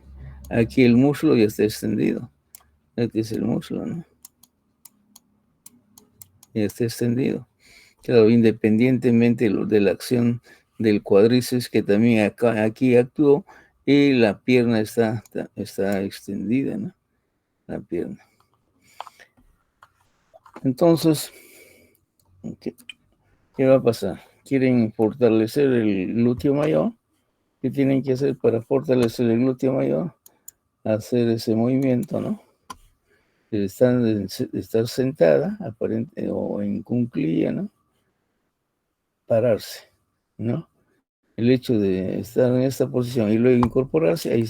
Aquí el muslo ya está extendido. Este es el muslo, ¿no? Ya está extendido. Claro, independientemente de la acción del cuádriceps que también aquí actuó y la pierna está extendida, ¿no? La pierna. Entonces, ¿qué va a pasar? ¿Quieren fortalecer el glúteo mayor? ¿Qué tienen que hacer para fortalecer el glúteo mayor? Hacer ese movimiento, ¿no? Estar sentada, aparente, o en cunclilla, ¿no? Pararse, ¿no? El hecho de estar en esta posición y luego incorporarse, ahí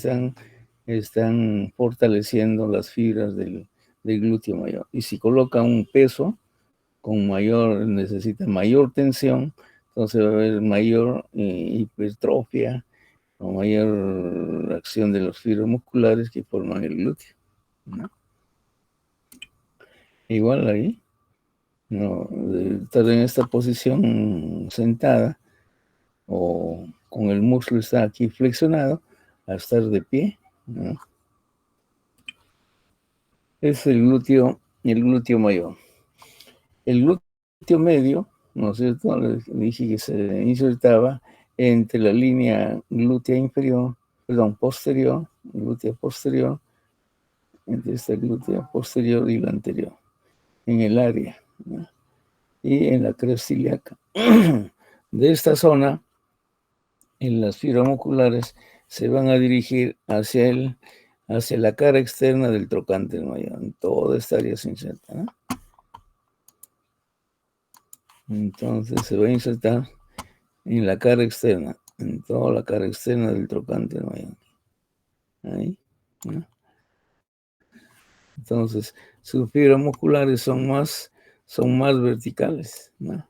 están fortaleciendo las fibras del glúteo mayor. Y si colocan un peso necesita mayor tensión, Entonces va a haber mayor hipertrofia o mayor acción de los fibros musculares que forman el glúteo, ¿no? Igual ahí, ¿no? De estar en esta posición sentada o con el muslo está aquí flexionado a estar de pie, ¿no? Es el glúteo mayor. El glúteo medio, ¿no es cierto? Les dije que se insertaba entre la línea glútea inferior, perdón, posterior, glútea posterior, entre esta glútea posterior y la anterior, en el área, ¿no? Y en la cresta ilíaca. De esta zona, en las fibras musculares, se van a dirigir hacia la cara externa del trocánter mayor. En toda esta área se inserta, ¿no? Entonces se va a insertar en la cara externa, en toda la cara externa del trocánter mayor. Ahí, ¿no? Entonces, sus fibras musculares son más verticales, ¿no?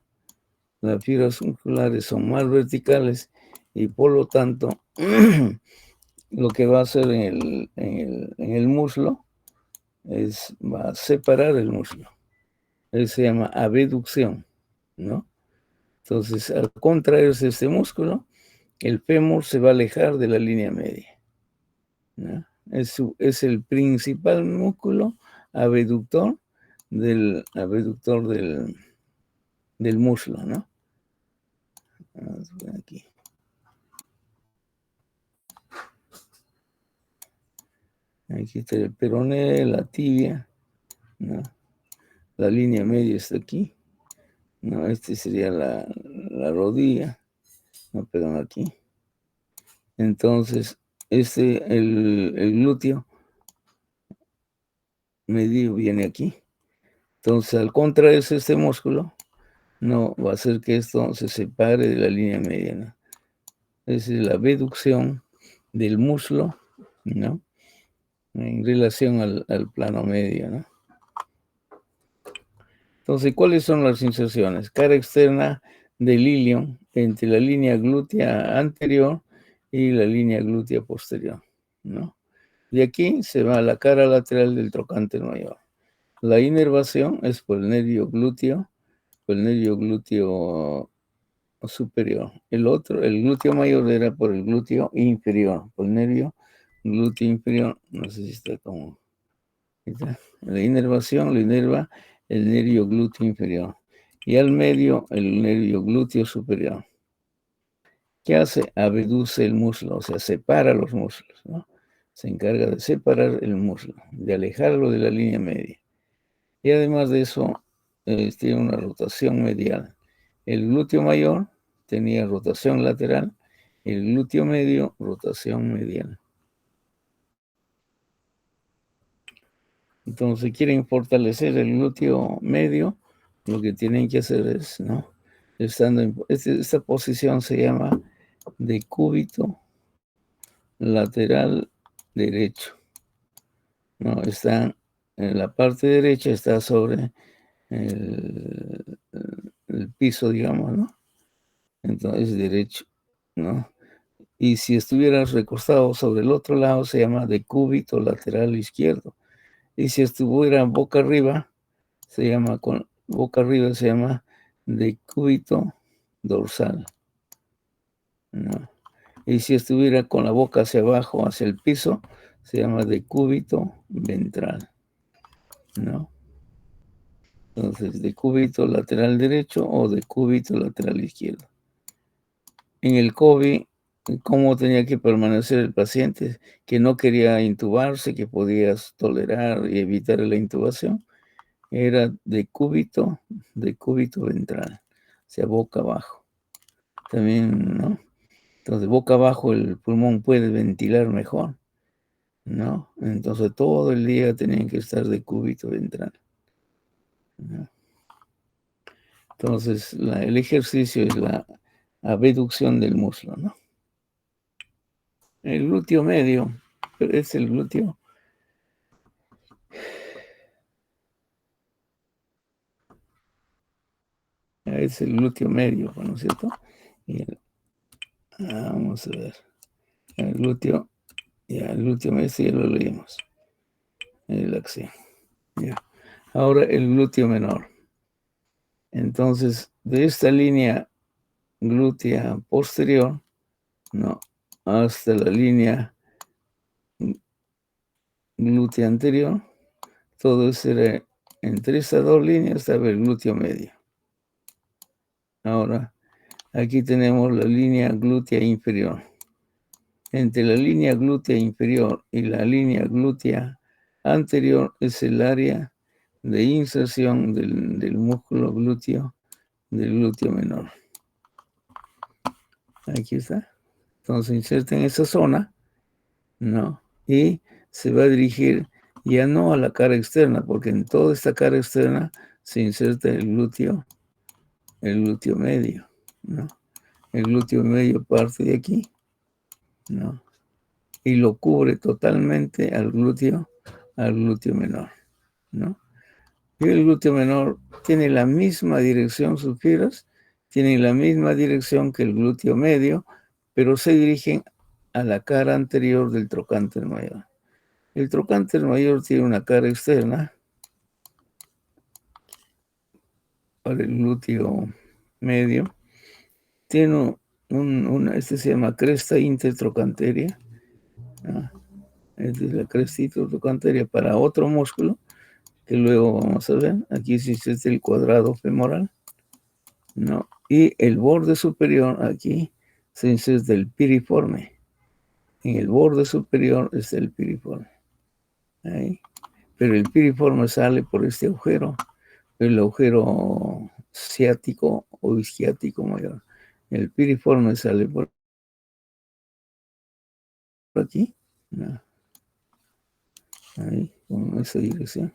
Las fibras musculares son más verticales y por lo tanto, lo que va a hacer en el muslo va a separar el muslo. Eso se llama abducción, ¿no? Entonces, al contraerse este músculo, el fémur se va a alejar de la línea media, ¿no? Es el principal músculo abductor del muslo, ¿no? Vamos a ver aquí. Aquí está el peroné, la tibia, ¿no? La línea media está aquí, ¿no? Este sería la rodilla, no, perdón, aquí. Entonces, el glúteo medio viene aquí. Entonces, al contraerse este músculo, no va a hacer que esto se separe de la línea media, ¿no? Esa es la abducción del muslo, ¿no? En relación al plano medio, ¿no? Entonces, ¿cuáles son las inserciones? Cara externa del ilion entre la línea glútea anterior y la línea glútea posterior, ¿no? De aquí se va a la cara lateral del trocánter mayor. La inervación es por el nervio glúteo superior. El glúteo mayor era por el glúteo inferior, por el nervio glúteo inferior. No sé si está como... ¿Está? La inervación lo inerva el nervio glúteo inferior. Y al medio, el nervio glúteo superior. ¿Qué hace? Abduce el muslo, o sea, separa los muslos, ¿no? Se encarga de separar el muslo, de alejarlo de la línea media. Y además de eso, tiene una rotación medial. El glúteo mayor tenía rotación lateral, el glúteo medio, rotación medial. Entonces, si quieren fortalecer el glúteo medio, lo que tienen que hacer es, ¿no? Esta posición se llama decúbito lateral derecho, ¿no? Está en la parte derecha, está sobre el piso, digamos, ¿no? Entonces, derecho, ¿no? Y si estuvieras recostado sobre el otro lado, se llama decúbito lateral izquierdo. Y si estuviera boca arriba, se llama decúbito dorsal, ¿no? Y si estuviera con la boca hacia abajo, hacia el piso, se llama decúbito ventral, ¿no? Entonces, decúbito lateral derecho o decúbito lateral izquierdo. En el COVID, ¿cómo tenía que permanecer el paciente que no quería intubarse, que podías tolerar y evitar la intubación? Era decúbito ventral, o sea, boca abajo. También, ¿no? Entonces, boca abajo el pulmón puede ventilar mejor, ¿no? Entonces, todo el día tenían que estar decúbito ventral, ¿no? Entonces, el ejercicio es la abducción del muslo, ¿no? El glúteo medio es el glúteo. es el glúteo medio, ¿no es cierto? Vamos a ver. El glúteo, ya, el glúteo medio ya lo leímos. El axio. Ya. Ahora el glúteo menor. Entonces, de esta línea glútea posterior, no, hasta la línea glútea anterior, todo será entre estas dos líneas estaba el glúteo medio. Ahora, aquí tenemos la línea glútea inferior. Entre la línea glútea inferior y la línea glútea anterior es el área de inserción del músculo glúteo, del glúteo menor. Aquí está. Entonces inserta en esa zona, ¿no? Y se va a dirigir ya no a la cara externa, porque en toda esta cara externa se inserta el glúteo medio, ¿no? El glúteo medio parte de aquí, ¿no? Y lo cubre totalmente al glúteo menor, ¿no? Y el glúteo menor tiene la misma dirección, sus fibras tienen la misma dirección que el glúteo medio, pero se dirigen a la cara anterior del trocánter mayor. El trocánter mayor tiene una cara externa para el glúteo medio. Tiene este se llama cresta intertrocanteria. ¿No? Esta es la cresta intertrocanteria para otro músculo, que luego vamos a ver. Aquí sí es el cuadrado femoral, ¿no? Y el borde superior aquí se inserta el piriforme. En el borde superior está el piriforme. Ahí. Pero el piriforme sale por este agujero, el agujero ciático o isquiático mayor. El piriforme sale por aquí, ¿no? Ahí, con esa dirección.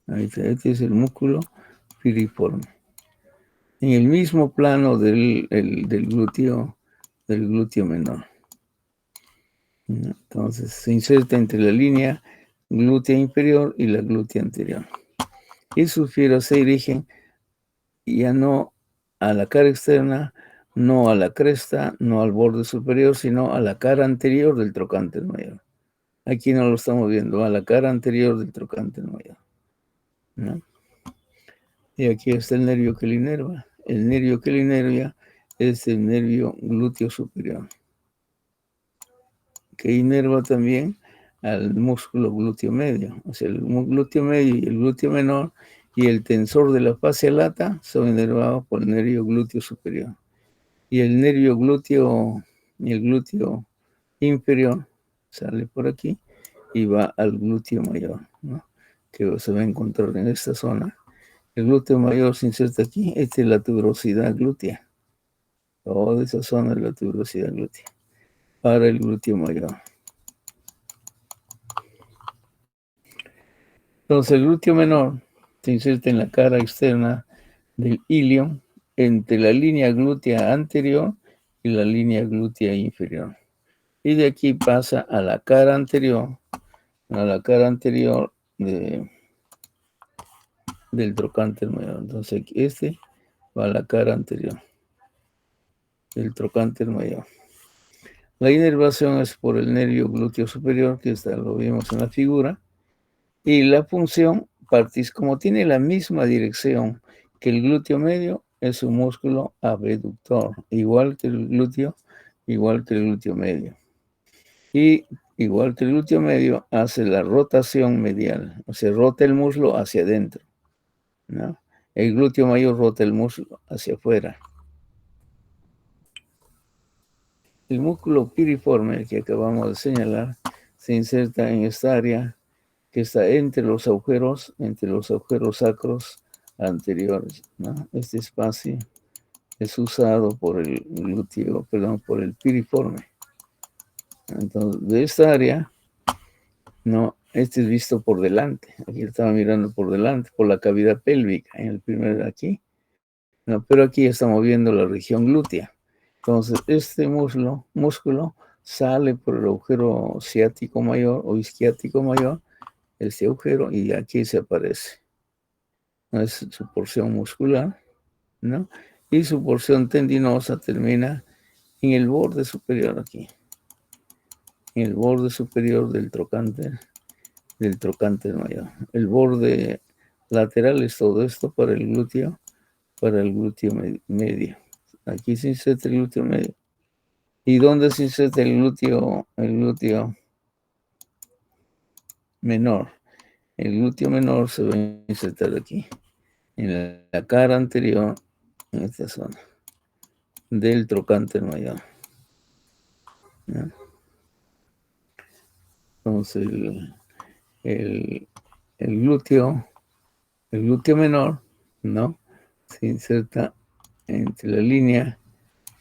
Ahí está, este es el músculo piriforme. En el mismo plano del glúteo menor. Entonces se inserta entre la línea glútea inferior y la glútea anterior. Y sus fibras se dirigen ya no a la cara externa, no a la cresta, no al borde superior, sino a la cara anterior del trocánter mayor. Aquí no lo estamos viendo, a la cara anterior del trocánter mayor, ¿no? Y aquí está el nervio que lo inerva. El nervio que lo inerva es el nervio glúteo superior, que inerva también al músculo glúteo medio. O sea, el glúteo medio y el glúteo menor y el tensor de la fascia lata son inervados por el nervio glúteo superior. Y el nervio glúteo y el glúteo inferior sale por aquí y va al glúteo mayor, ¿no? Que se va a encontrar en esta zona. El glúteo mayor se inserta aquí. Esta es la tuberosidad glútea. Toda esa zona es la tuberosidad glútea para el glúteo mayor. Entonces el glúteo menor se inserta en la cara externa del ilion entre la línea glútea anterior y la línea glútea inferior. Y de aquí pasa a la cara anterior del trocánter mayor. Entonces este va a la cara anterior del trocánter mayor. La inervación es por el nervio glúteo superior, que lo vimos en la figura, y la función, como tiene la misma dirección que el glúteo medio, es un músculo abductor, igual que el glúteo medio. Y igual que el glúteo medio, hace la rotación medial, o sea, rota el muslo hacia adentro, ¿no? El glúteo mayor rota el muslo hacia afuera. El músculo piriforme que acabamos de señalar se inserta en esta área que está entre los agujeros sacros anteriores, ¿no? Este espacio es usado por el por el piriforme. Entonces, de esta área, no, este es visto por delante. Aquí estaba mirando por delante, por la cavidad pélvica, en el primer de aquí. No, pero aquí estamos viendo la región glútea. Entonces, este músculo sale por el agujero ciático mayor o isquiático mayor, este agujero, y aquí se aparece. es su porción muscular, ¿no? Y su porción tendinosa termina en el borde superior aquí, en el borde superior del trocánter mayor. El borde lateral es todo esto para el glúteo medio. Aquí se inserta el glúteo medio. ¿Y dónde se inserta el glúteo menor? El glúteo menor se va a insertar aquí, en la cara anterior, en esta zona del trocánter mayor, ¿no? Entonces el, el glúteo menor, ¿no? Se inserta entre la línea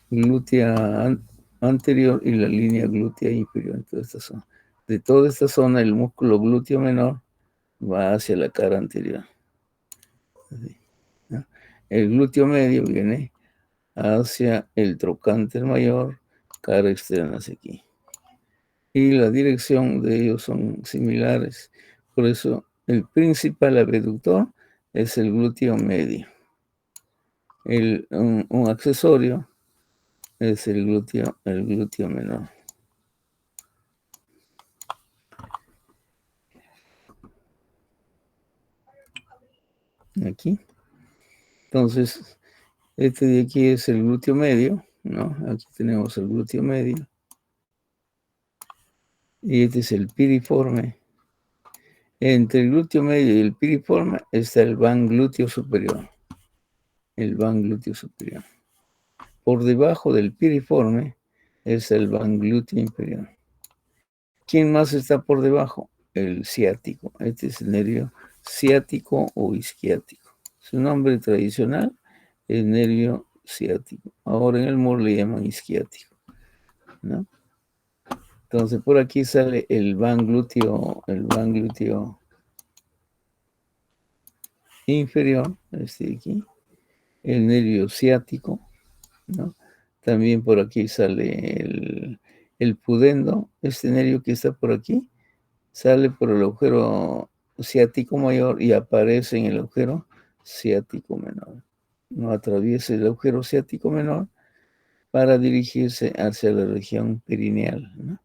glútea anterior y la línea glútea inferior. De toda esta zona, el músculo glúteo menor va hacia la cara anterior. Así, ¿no? El glúteo medio viene hacia el trocánter mayor, cara externa hacia aquí. Y la dirección de ellos son similares. Por eso el principal abductor es el glúteo medio. Un accesorio es el glúteo menor. Aquí. Entonces, este de aquí es el glúteo medio, ¿no? Aquí tenemos el glúteo medio. Y este es el piriforme. Entre el glúteo medio y el piriforme está el van glúteo superior. El van glúteo superior. Por debajo del piriforme es el van glúteo inferior. ¿Quién más está por debajo? El ciático. Este es el nervio ciático o isquiático. Su nombre tradicional es nervio ciático. Ahora en el MOR le llaman isquiático, ¿no? Entonces por aquí sale el van glúteo inferior, este de aquí, el nervio ciático, ¿no? También por aquí sale el pudendo, este nervio que está por aquí, sale por el agujero ciático mayor y aparece en el agujero ciático menor. No atraviesa el agujero ciático menor para dirigirse hacia la región perineal, ¿no?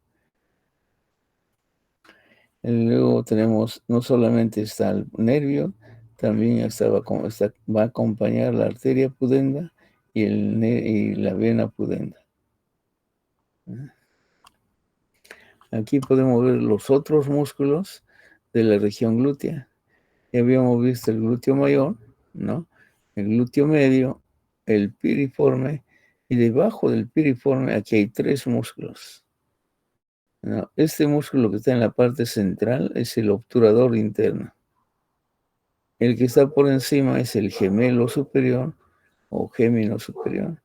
Y luego tenemos, no solamente está el nervio, también va a acompañar la arteria pudenda y la vena pudenda. Aquí podemos ver los otros músculos de la región glútea. Ya habíamos visto el glúteo mayor, ¿no? El glúteo medio, el piriforme, y debajo del piriforme aquí hay tres músculos, ¿no? Este músculo que está en la parte central es el obturador interno. El que está por encima es el gemelo superior o gémino superior.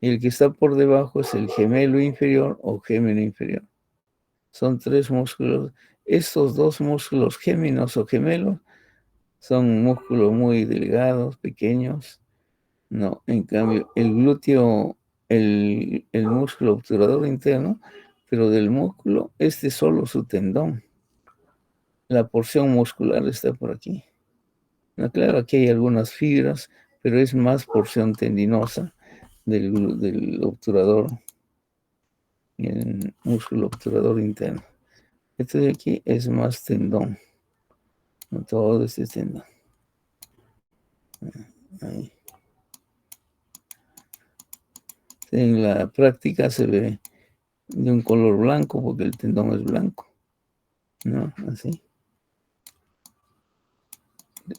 Y el que está por debajo es el gemelo inferior o gémino inferior. Son tres músculos. Estos dos músculos géminos o gemelos son músculos muy delgados, pequeños. No, en cambio, el glúteo, el músculo obturador interno, pero del músculo, este es solo su tendón. La porción muscular está por aquí. No, claro, aquí hay algunas fibras, pero es más porción tendinosa del obturador, el músculo obturador interno. Este de aquí es más tendón, no todo este tendón. Ahí. En la práctica se ve de un color blanco porque el tendón es blanco, ¿no? Así.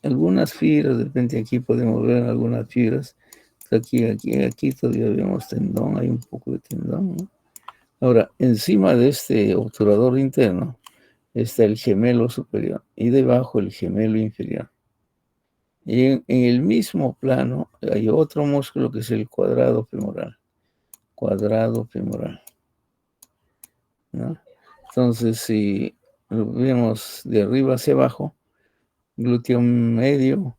Algunas fibras, de repente aquí podemos ver algunas fibras. Aquí todavía vemos tendón, hay un poco de tendón, ¿no? Ahora, encima de este obturador interno está el gemelo superior y debajo el gemelo inferior. Y en el mismo plano hay otro músculo que es el cuadrado femoral. ¿No? Entonces, si lo vemos de arriba hacia abajo, glúteo medio,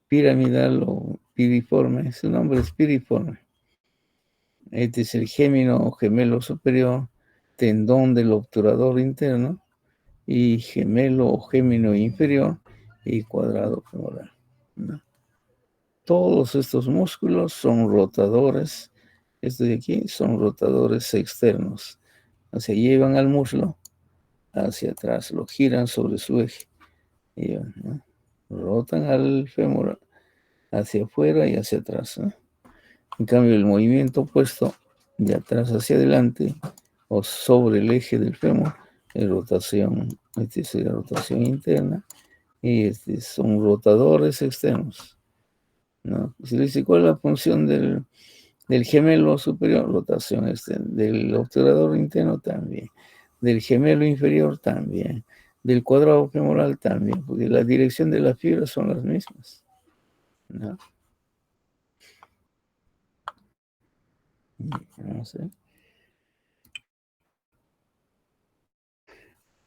piramidal o piriforme, su nombre es piriforme. Este es el gémino o gemelo superior, tendón del obturador interno, y gemelo o gémino inferior y cuadrado femoral. ¿no? Todos estos músculos son rotadores. Estos de aquí son rotadores externos. O sea, llevan al muslo hacia atrás, lo giran sobre su eje. ¿No? Rotan al fémur hacia afuera y hacia atrás, ¿no? En cambio, el movimiento opuesto de atrás hacia adelante o sobre el eje del fémur es rotación, es la rotación interna y son rotadores externos, ¿no? Se le dice cuál es la función del gemelo superior, rotación externa, del obturador interno también, del gemelo inferior también, del cuadrado femoral también, porque la dirección de las fibras son las mismas, ¿no? Vamos a ver.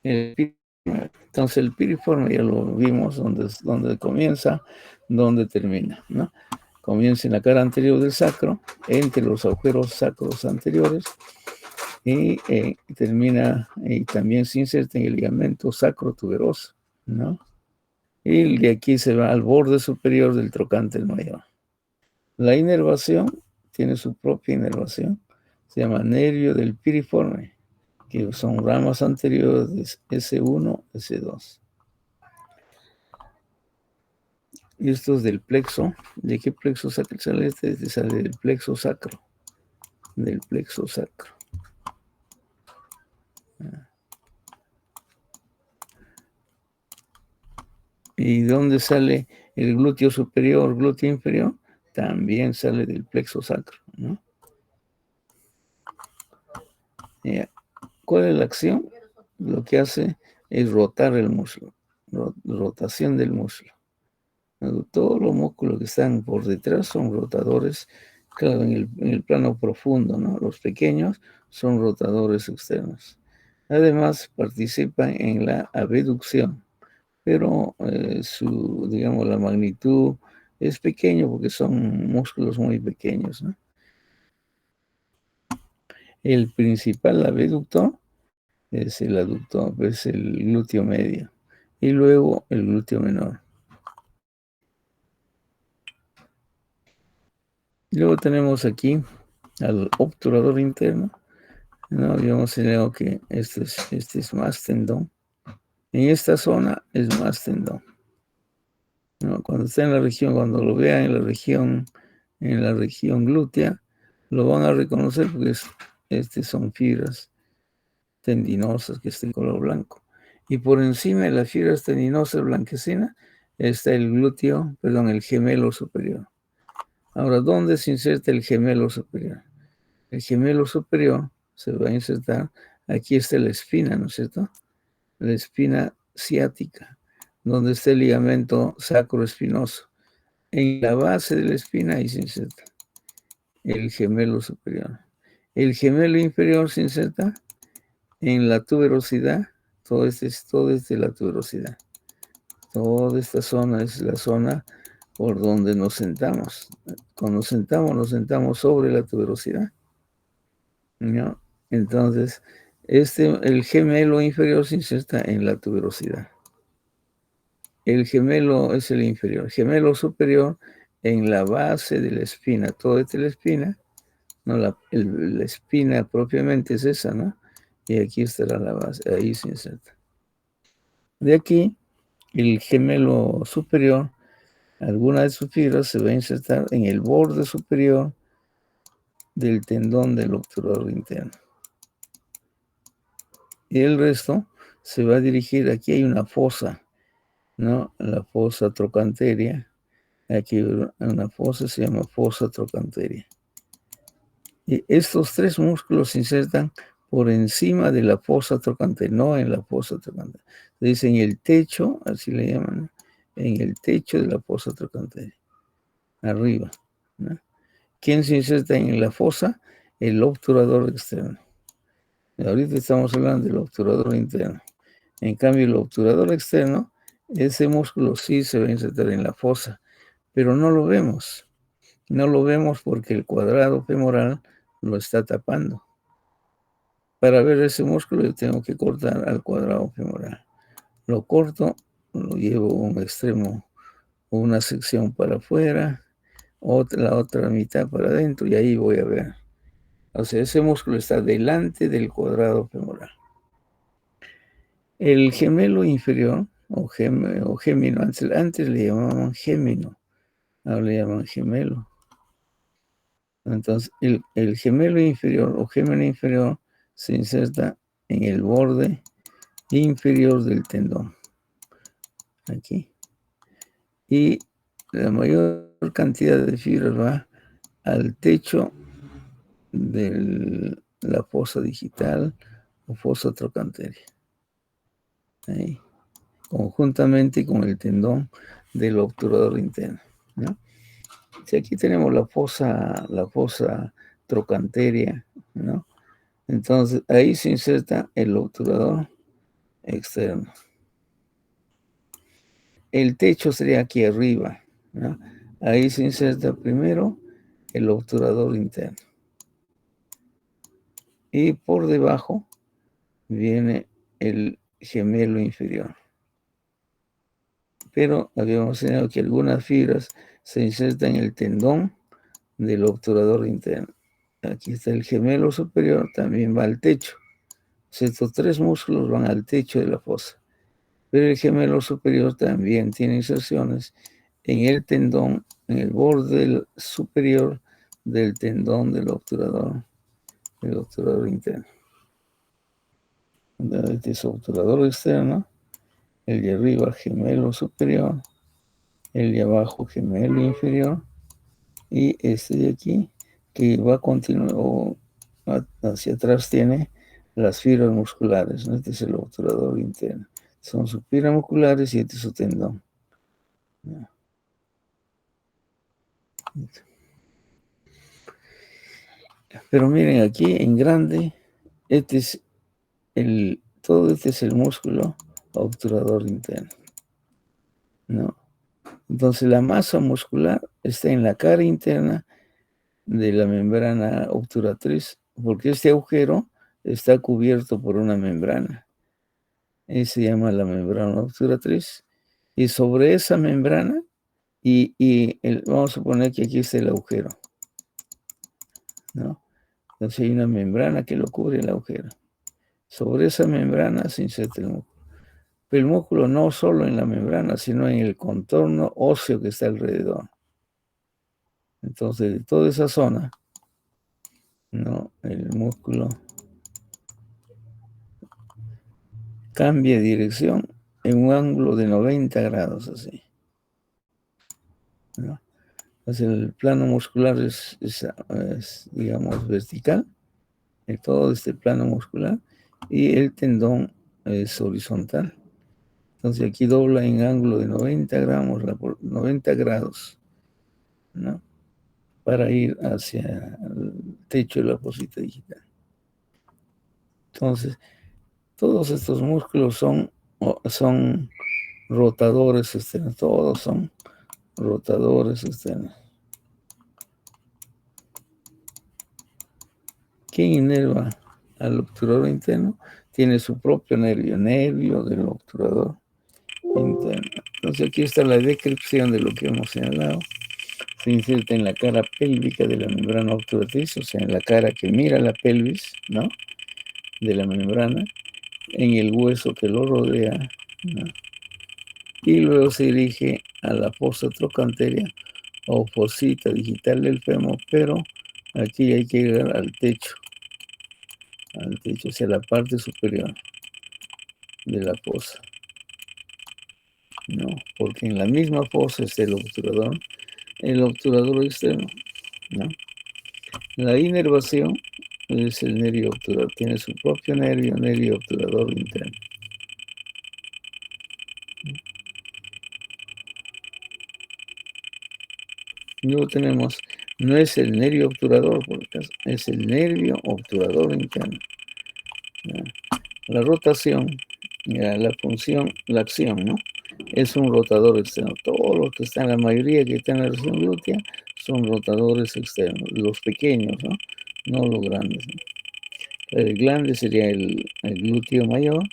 Entonces el piriforme ya lo vimos donde comienza, donde termina, ¿no? Comienza en la cara anterior del sacro, entre los agujeros sacros anteriores, y termina, y también se inserta en el ligamento sacrotuberoso, ¿no? Y de aquí se va al borde superior del trocánter mayor. La inervación tiene su propia inervación, se llama nervio del piriforme, que son ramas anteriores de S1, S2. Y esto es del plexo. ¿De qué plexo sacro sale este? Este sale del plexo sacro. Del plexo sacro. ¿Y dónde sale el glúteo superior, glúteo inferior? También sale del plexo sacro, ¿no? ¿Cuál es la acción? Lo que hace es rotar el muslo, rotación del muslo. Todos los músculos que están por detrás son rotadores, claro, en el plano profundo, ¿no? Los pequeños son rotadores externos. Además, participan en la abducción, pero digamos, la magnitud es pequeño porque son músculos muy pequeños, ¿no? El principal abductor es el aductor, es el glúteo medio, y luego el glúteo menor. Luego tenemos aquí al obturador interno, ¿no? Habíamos señalado que este es más tendón. En esta zona es más tendón, ¿no? Cuando está en la región, cuando lo vean en la región glútea, lo van a reconocer porque son fibras tendinosas que están de color blanco. Y por encima de las fibras tendinosas blanquecinas está el glúteo, perdón, el gemelo superior. Ahora, ¿dónde se inserta el gemelo superior? El gemelo superior se va a insertar, aquí está la espina, ¿no es cierto? La espina ciática, donde está el ligamento sacroespinoso. En la base de la espina ahí se inserta el gemelo superior. El gemelo inferior se inserta en la tuberosidad, todo es de la tuberosidad. Toda esta zona es la zona por donde nos sentamos. Cuando nos sentamos sobre la tuberosidad, ¿no? Entonces, el gemelo inferior se inserta en la tuberosidad. El gemelo es el inferior. El gemelo superior en la base de la espina. Toda esta es la espina, no la espina propiamente es esa, ¿no? Y aquí estará la base, ahí se inserta. De aquí, el gemelo superior, alguna de sus fibras se va a insertar en el borde superior del tendón del obturador interno. Y el resto se va a dirigir, aquí hay una fosa, ¿no? La fosa trocanteria. Aquí una fosa se llama fosa trocanteria. Y estos tres músculos se insertan por encima de la fosa trocanteria, no en la fosa trocanteria. Se dice en el techo, así le llaman, en el techo de la fosa trocanteria, arriba, ¿no? ¿Quién se inserta en la fosa? El obturador externo. Y ahorita estamos hablando del obturador interno. En cambio, el obturador externo, ese músculo sí se va a insertar en la fosa, pero no lo vemos. No lo vemos porque el cuadrado femoral lo está tapando. Para ver ese músculo yo tengo que cortar al cuadrado femoral. Lo corto, lo llevo a un extremo una sección para afuera, la otra mitad para adentro, y ahí voy a ver. O sea, ese músculo está delante del cuadrado femoral. El gemelo inferior, o gémino, antes le llamaban gémino, ahora le llaman gemelo. Entonces, el gemelo inferior o gémino inferior se inserta en el borde inferior del tendón, aquí. Y la mayor cantidad de fibras va al techo de la fosa digital o fosa trochanteria, ahí, conjuntamente con el tendón del obturador interno, ¿no? Si aquí tenemos la fosa trochanteria, ¿no? Entonces ahí se inserta el obturador externo. El techo sería aquí arriba, ¿no? Ahí se inserta primero el obturador interno. Y por debajo viene el gemelo inferior. Pero habíamos enseñado que algunas fibras se insertan en el tendón del obturador interno. Aquí está el gemelo superior, también va al techo. Estos tres músculos van al techo de la fosa. Pero el gemelo superior también tiene inserciones en el tendón, en el borde superior del tendón del obturador interno. Este es obturador externo, el de arriba gemelo superior, el de abajo gemelo inferior, y este de aquí que va a continuar hacia atrás tiene las fibras musculares, ¿no? Este es el obturador interno. Son sus fibras musculares y este es su tendón. Pero miren aquí en grande, todo este es el músculo obturador interno, ¿no? Entonces la masa muscular está en la cara interna de la membrana obturatriz, porque este agujero está cubierto por una membrana. Se llama la membrana obturatriz. Y sobre esa membrana, vamos a suponer que aquí está el agujero, ¿no? Entonces hay una membrana que lo cubre el agujero. Sobre esa membrana se inserta el músculo. Pero el músculo no solo en la membrana, sino en el contorno óseo que está alrededor. Entonces, de toda esa zona, ¿no? El músculo cambia de dirección en un ángulo de 90 grados, así, ¿no? Entonces, el plano muscular es, digamos, vertical, en todo este plano muscular, y el tendón es horizontal. Entonces, aquí dobla en ángulo de 90 grados, ¿no? Para ir hacia el techo de la fosita digital. Entonces, todos estos músculos son rotadores externos, todos son rotadores externos. ¿Quién inerva al obturador interno? Tiene su propio nervio del obturador interno. Entonces aquí está la descripción de lo que hemos señalado. Se inserta en la cara pélvica de la membrana obturatriz, o sea, en la cara que mira la pelvis, ¿no? De la membrana, en el hueso que lo rodea, ¿no? Y luego se dirige a la fosa trochanteria o fosita digital del fémur, pero aquí hay que llegar al techo, hacia la parte superior de la fosa, ¿no? Porque en la misma fosa está el obturador externo, ¿no? La inervación es el nervio obturador, tiene su propio nervio obturador interno. Luego tenemos, no es el nervio obturador, por acaso, es el nervio obturador interno, ¿no? La rotación, la función, la acción, ¿no? Es un rotador externo. Todos los que están, la mayoría que están en la región glútea, son rotadores externos, los pequeños, ¿no? No los grandes, ¿no? El grande sería el glúteo mayor,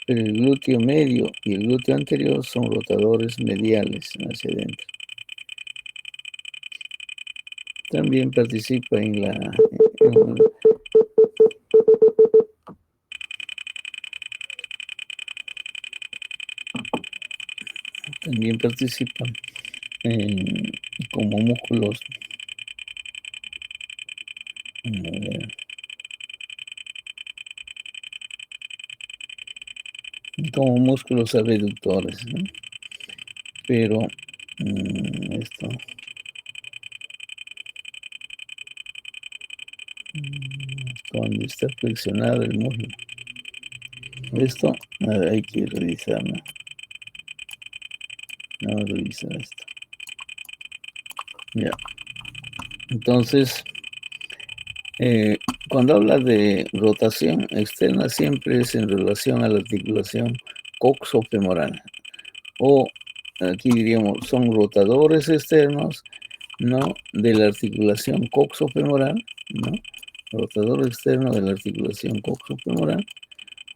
Pero el glúteo medio y el glúteo anterior son rotadores mediales hacia adentro. También participa en la... también participan como músculos como músculos abductores, ¿no? Pero esto cuando está flexionado el muslo, esto hay que revisar, ¿no? Vamos a revisar esto. Ya. Entonces, cuando habla de rotación externa, siempre es en relación a la articulación coxofemoral. O aquí diríamos, son rotadores externos, ¿no? De la articulación coxofemoral, ¿no? Rotador externo de la articulación coxofemoral.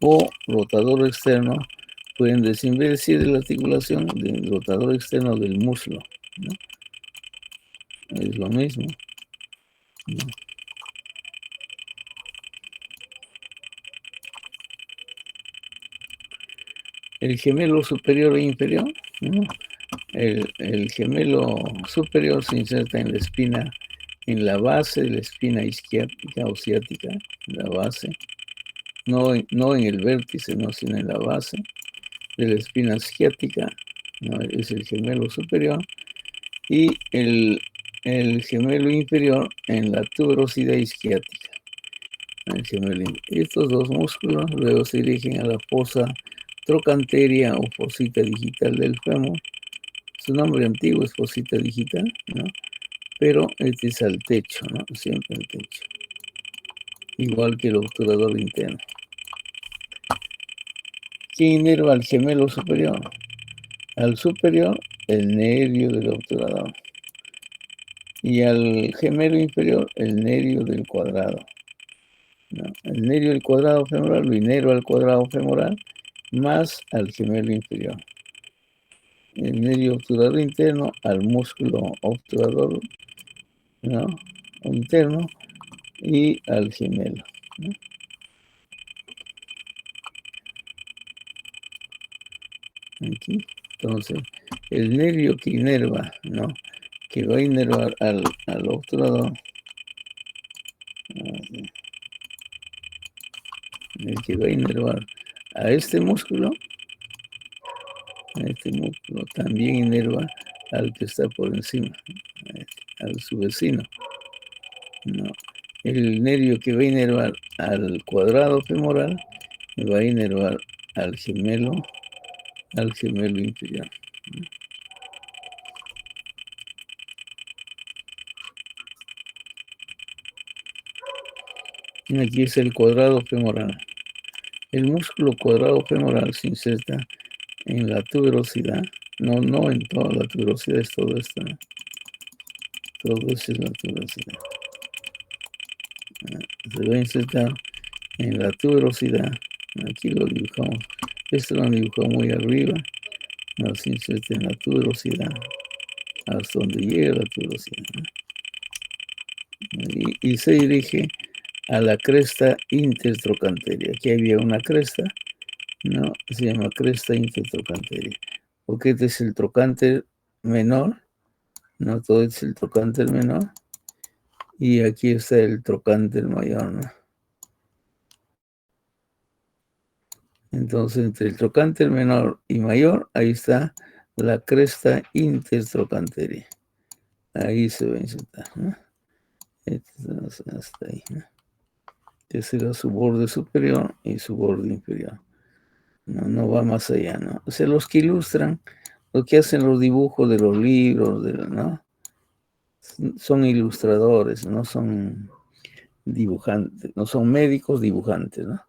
O rotador externo, pueden decir, en vez de decir de la articulación, del rotador externo del muslo, ¿no? Es lo mismo, ¿no? El gemelo superior e inferior, ¿no? El gemelo superior se inserta en la espina, en la base de la espina isquiática o ciática, en la base, no en el vértice, no, sino en la base de la espina isquiática, ¿no? Es el gemelo superior, y el gemelo inferior en la tuberosidad isquiática. Estos dos músculos luego se dirigen a la fosa trocanteria o fosita digital del fémur. Su nombre antiguo es fosita digital, ¿no? Pero este es al techo, ¿no? Siempre al techo. Igual que el obturador interno. ¿Quién inerva al gemelo superior? Al superior, el nervio del obturador. Y al gemelo inferior, el nervio del cuadrado, ¿no? El nervio del cuadrado femoral lo inerva al cuadrado femoral más al gemelo inferior. El nervio obturador interno al músculo obturador, ¿no? Interno y al gemelo, ¿no? Aquí, entonces, el nervio que inerva, ¿no? Que va a inervar al obturador, el que va a inervar a este músculo también inerva al que está por encima, a su vecino, ¿no? El nervio que va a inervar al cuadrado femoral va a inervar al gemelo inferior. Y aquí es el cuadrado femoral. El músculo cuadrado femoral se inserta en la tuberosidad, no en toda la tuberosidad, es todo esto, ¿no? Todo eso es la tuberosidad. Se va a insertar en la tuberosidad. Aquí lo dibujamos. Esto lo han dibujado muy arriba. Nos inserta en la tuberosidad hasta donde llega la tuberosidad, ¿no? Y se dirige a la cresta intertrocanteria. Aquí había una cresta, ¿no? Se llama cresta intertrocanteria. Porque este es el trocánter menor, ¿no? Todo es el trocánter menor. Y aquí está el trocánter mayor, ¿no? Entonces, entre el trocánter menor y mayor, ahí está la cresta intertrocanteria. Ahí se va a insertar, ¿no? Hasta ahí, ¿no? Este será su borde superior y su borde inferior. No va más allá, ¿no? O sea, los que ilustran, lo que hacen los dibujos de los libros, ¿no? Son ilustradores, no son dibujantes, no son médicos dibujantes, ¿no?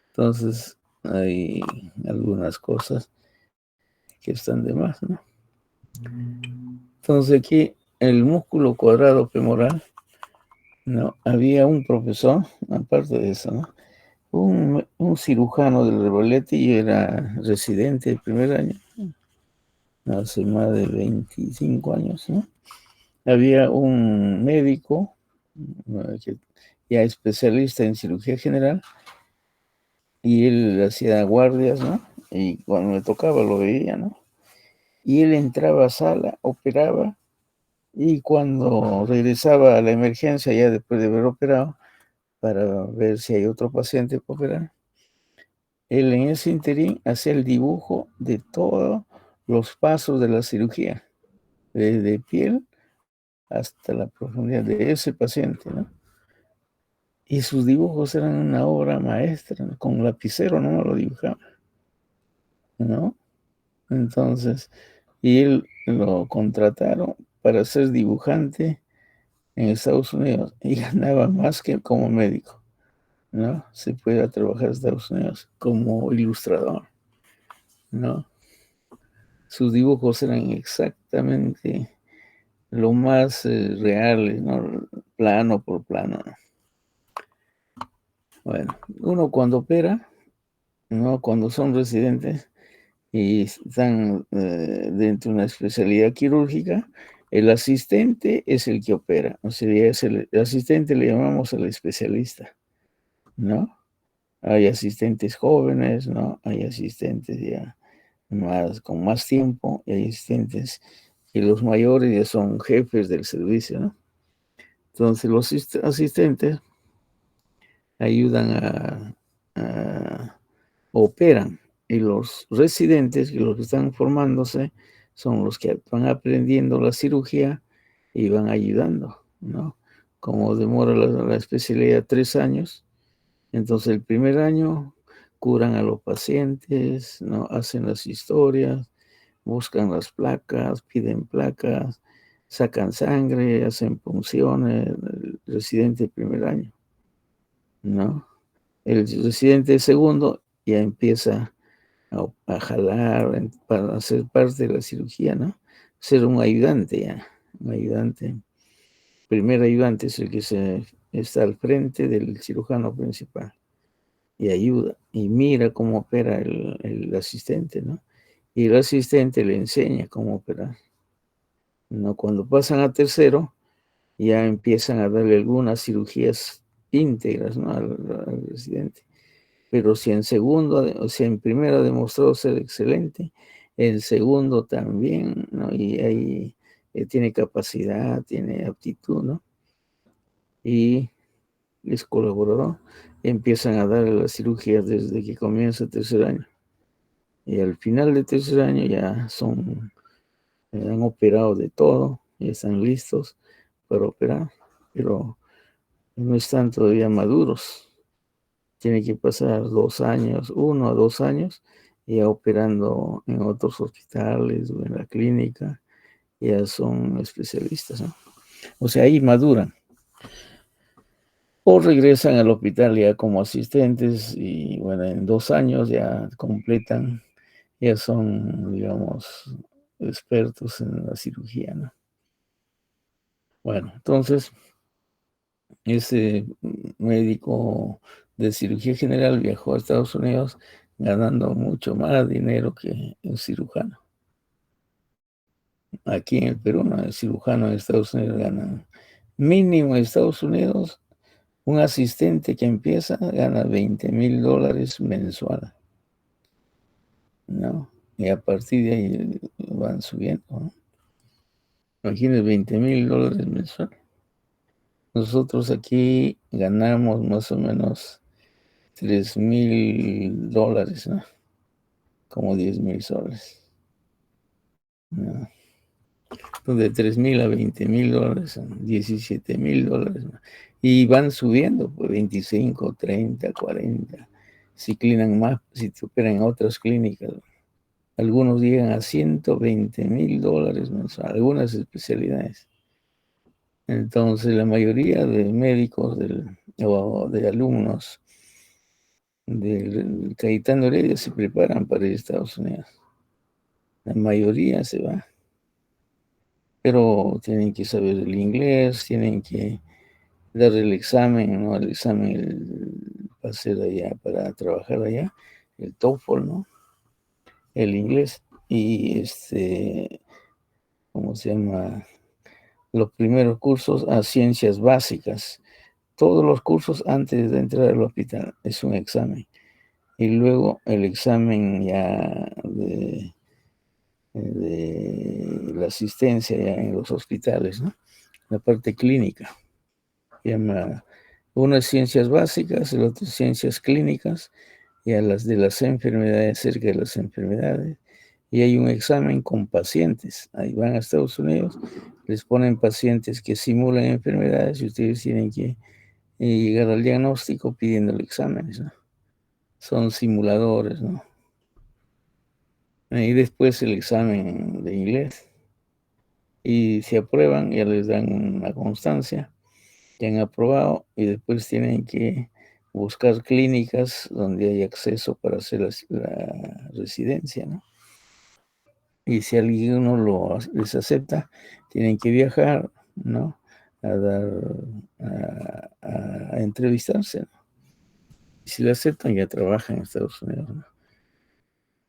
Entonces, hay algunas cosas que están de más, ¿no? Entonces aquí el músculo cuadrado femoral, ¿no? Había un profesor, aparte de eso, ¿no? un cirujano del Rebolete, y era residente el primer año, hace más de 25 años, ¿no? Había un médico que ya especialista en cirugía general, y él hacía guardias, ¿no? Y cuando me tocaba lo veía, ¿no? Y él entraba a sala, operaba, y cuando regresaba a la emergencia, ya después de haber operado, para ver si hay otro paciente que operar, él en ese interín hacía el dibujo de todos los pasos de la cirugía, desde piel hasta la profundidad de ese paciente, ¿no? Y sus dibujos eran una obra maestra, ¿no? Con lapicero no lo dibujaba, ¿no? Entonces, y él lo contrataron para ser dibujante en Estados Unidos y ganaba más que como médico, ¿no? Se puede trabajar en Estados Unidos como ilustrador, ¿no? Sus dibujos eran exactamente lo más reales, ¿no? Plano por plano. Bueno, uno cuando opera, ¿no? Cuando son residentes y están dentro de una especialidad quirúrgica, el asistente es el que opera, o sea, es el asistente, le llamamos al especialista, ¿no? Hay asistentes jóvenes, ¿no? Hay asistentes ya más, con más tiempo, y hay asistentes que los mayores ya son jefes del servicio, ¿no? Entonces los asistentes ayudan operan, y los residentes, que los que están formándose, son los que van aprendiendo la cirugía y van ayudando, ¿no? Como demora la especialidad 3 años, entonces el primer año curan a los pacientes, ¿no? Hacen las historias, buscan las placas, piden placas, sacan sangre, hacen punciones, el residente el primer año, ¿no? El residente segundo ya empieza a jalar para hacer parte de la cirugía, ¿no? Ser un ayudante ya, un ayudante. El primer ayudante es el que está al frente del cirujano principal y ayuda y mira cómo opera el asistente, ¿no? Y el asistente le enseña cómo operar, ¿no? Cuando pasan a tercero, ya empiezan a darle algunas cirugías íntegras, ¿no? Al residente. Pero si en segundo, o sea, en primero demostró ser excelente, en segundo también, ¿no? Y ahí tiene capacidad, tiene aptitud, ¿no? Y es colaborador. Empiezan a dar las cirugías desde que comienza el tercer año. Y al final del tercer año ya han operado de todo, ya están listos para operar, pero no están todavía maduros. Tiene que pasar 2 años, 1 a 2 años, ya operando en otros hospitales o en la clínica, ya son especialistas, ¿no? O sea, ahí maduran. O regresan al hospital ya como asistentes y, bueno, en 2 años ya completan, ya son, digamos, expertos en la cirugía, ¿no? Bueno, entonces, ese médico de cirugía general viajó a Estados Unidos ganando mucho más dinero que un cirujano. Aquí en el Perú, ¿no? El cirujano en Estados Unidos gana mínimo en Estados Unidos. Un asistente que empieza gana $20,000 mensual, ¿no? Y a partir de ahí van subiendo, ¿no? Imagínense, $20,000 mensual. Nosotros aquí ganamos más o menos $3,000, ¿no? Como 10,000 soles, ¿no? Entonces, de 3,000 a $20,000 son $17,000, ¿no? Y van subiendo, pues 25, 30, 40. Si clinan más, si te operan en otras clínicas, algunos llegan a $120,000 mensual, algunas especialidades. Entonces, la mayoría de médicos o de alumnos del Cayetano Heredia se preparan para ir a Estados Unidos. La mayoría se va, pero tienen que saber el inglés, tienen que dar el examen, ¿no? El examen, el hacer allá, para trabajar allá, el TOEFL, ¿no? El inglés y ¿cómo se llama? Los primeros cursos a ciencias básicas. Todos los cursos antes de entrar al hospital es un examen. Y luego el examen ya de la asistencia ya en los hospitales, ¿no? La parte clínica. Llama, uno es ciencias básicas, el otro es ciencias clínicas, y a las de las enfermedades, cerca de las enfermedades. Y hay un examen con pacientes. Ahí van a Estados Unidos, les ponen pacientes que simulan enfermedades y ustedes tienen que llegar al diagnóstico pidiendo exámenes, ¿no? Son simuladores, ¿no? Y después el examen de inglés. Y si aprueban, ya les dan una constancia que han aprobado y después tienen que buscar clínicas donde hay acceso para hacer la residencia, ¿no? Y si alguno les acepta, tienen que viajar, ¿no? A entrevistarse, ¿no? Y si le aceptan, ya trabajan en Estados Unidos, ¿no?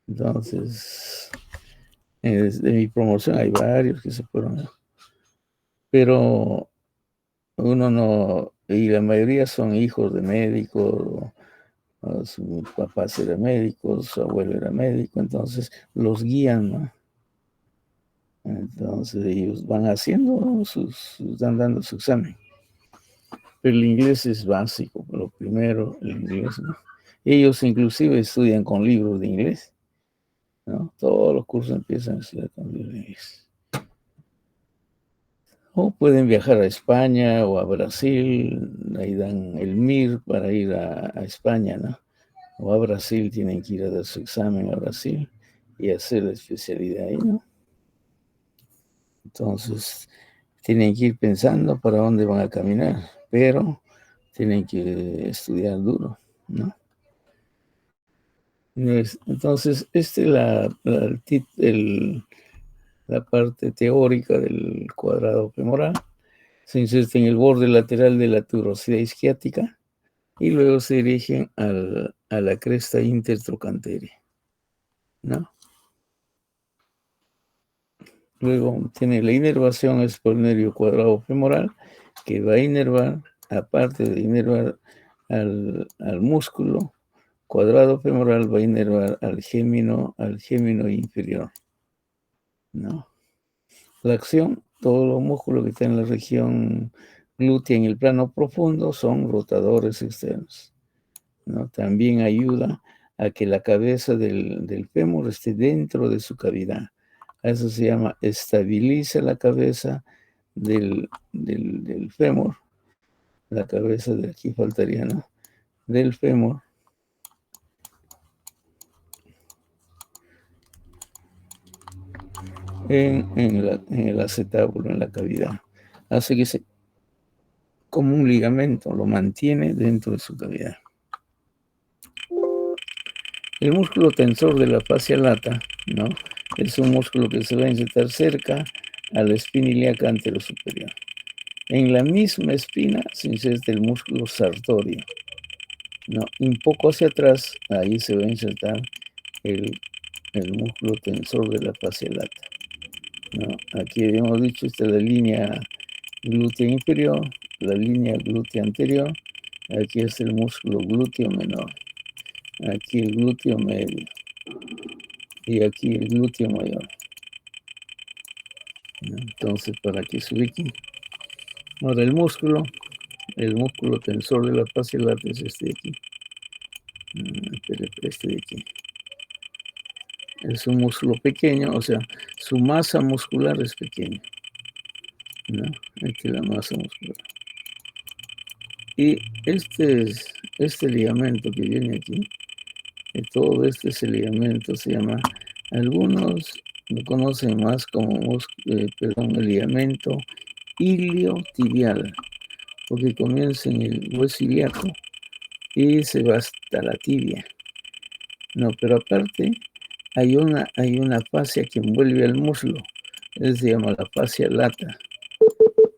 Entonces, de mi promoción hay varios que se fueron, ¿no? Pero uno no, y la mayoría son hijos de médicos, o su papá era médico, su abuelo era médico, entonces los guían, ¿no? Entonces ellos van haciendo, ¿no? Están dando su examen. Pero el inglés es básico, lo primero, el inglés, ¿no? Ellos inclusive estudian con libros de inglés, ¿no? Todos los cursos empiezan a estudiar con libros de inglés. O pueden viajar a España o a Brasil, ahí dan el MIR para ir a España, ¿no? O a Brasil, tienen que ir a dar su examen a Brasil y hacer la especialidad ahí, ¿no? Entonces, tienen que ir pensando para dónde van a caminar, pero tienen que estudiar duro, ¿no? Entonces, esta es la parte teórica del cuadrado femoral. Se inserta en el borde lateral de la turosidad isquiática y luego se dirigen a la cresta intertrochanteria, ¿no? Luego tiene la inervación es por el nervio cuadrado femoral, que va a inervar, aparte de inervar al músculo cuadrado femoral, va a inervar al gémino inferior, ¿no? La acción, todos los músculos que están en la región glútea en el plano profundo son rotadores externos, ¿no? También ayuda a que la cabeza del fémur esté dentro de su cavidad. Eso se llama estabiliza la cabeza del fémur. La cabeza de aquí faltaría, ¿no? Del fémur. En el acetábulo, en la cavidad. Hace que como un ligamento, lo mantiene dentro de su cavidad. El músculo tensor de la fascia lata, ¿no? Es un músculo que se va a insertar cerca a la espina ilíaca anterosuperior. En la misma espina se inserta el músculo sartorio, ¿no? Un poco hacia atrás, ahí se va a insertar el músculo tensor de la fascia lata, ¿no? Aquí habíamos dicho, esta es la línea glútea inferior, la línea glútea anterior, aquí es el músculo glúteo menor, aquí el glúteo medio y aquí el glúteo mayor, ¿no? Entonces, para que se ubiquen. Ahora el músculo tensor de la fascia lata es este de aquí. Este de aquí. Es un músculo pequeño, o sea, su masa muscular es pequeña, ¿no? Esta es la masa muscular. Y este ligamento que viene aquí, todo este ligamento se llama, algunos lo conocen más como el ligamento iliotibial, porque comienza en el hueso ilíaco y se va hasta la tibia. No, pero aparte hay una fascia que envuelve al muslo, se llama la fascia lata.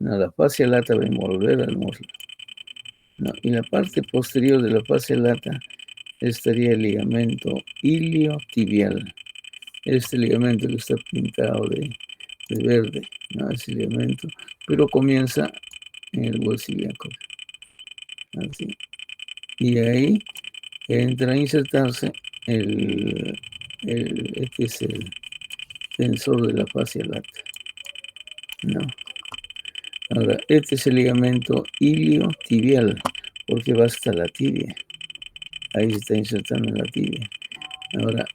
No, la fascia lata va a envolver al muslo. ¿no? Y la parte posterior de la fascia lata estaría el ligamento iliotibial. Este ligamento que está pintado de verde, ¿no? Ese ligamento, pero comienza en el hueso ilíaco. Así. Y ahí entra a insertarse este es el tensor de la fascia lata, ¿no? Ahora, este es el ligamento iliotibial, porque va hasta la tibia. Ahí se está insertando en la tibia. Ahora,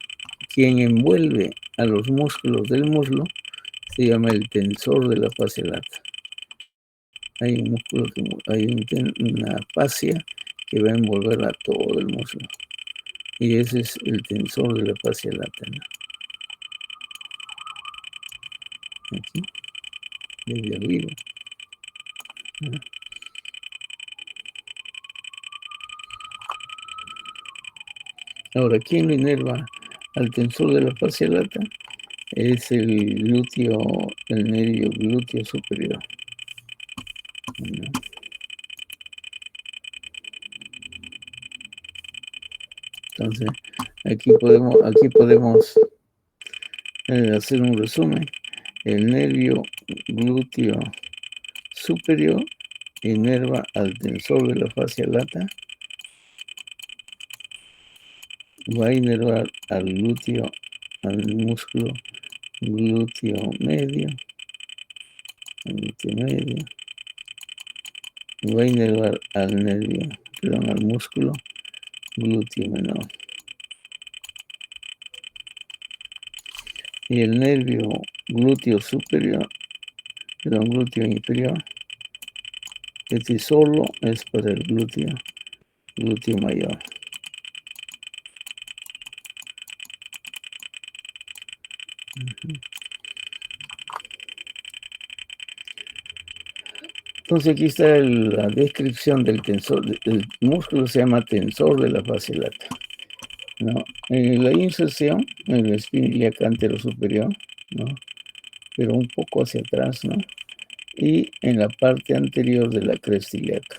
quien envuelve a los músculos del muslo se llama el tensor de la fascia lata. Hay un músculo una fascia que va a envolver a todo el muslo. Y ese es el tensor de la fascia lata, ¿no? Aquí, desde arriba, ¿no? Ahora, ¿quién lo inerva al tensor de la fascia lata? Es el glúteo, el nervio glúteo superior, ¿no? Entonces, aquí podemos hacer un resumen. El nervio glúteo superior inerva al tensor de la fascia lata, va a inervar al glúteo, al músculo glúteo medio, va a inervar al músculo glúteo menor. Y el nervio glúteo superior, glúteo inferior, este solo es para el glúteo mayor. Entonces aquí está la descripción del tensor. El músculo se llama tensor de la fascia lata, ¿no? La inserción en la espina ilíaca anterosuperior, ¿no? Pero un poco hacia atrás, ¿no? Y en la parte anterior de la cresta ilíaca.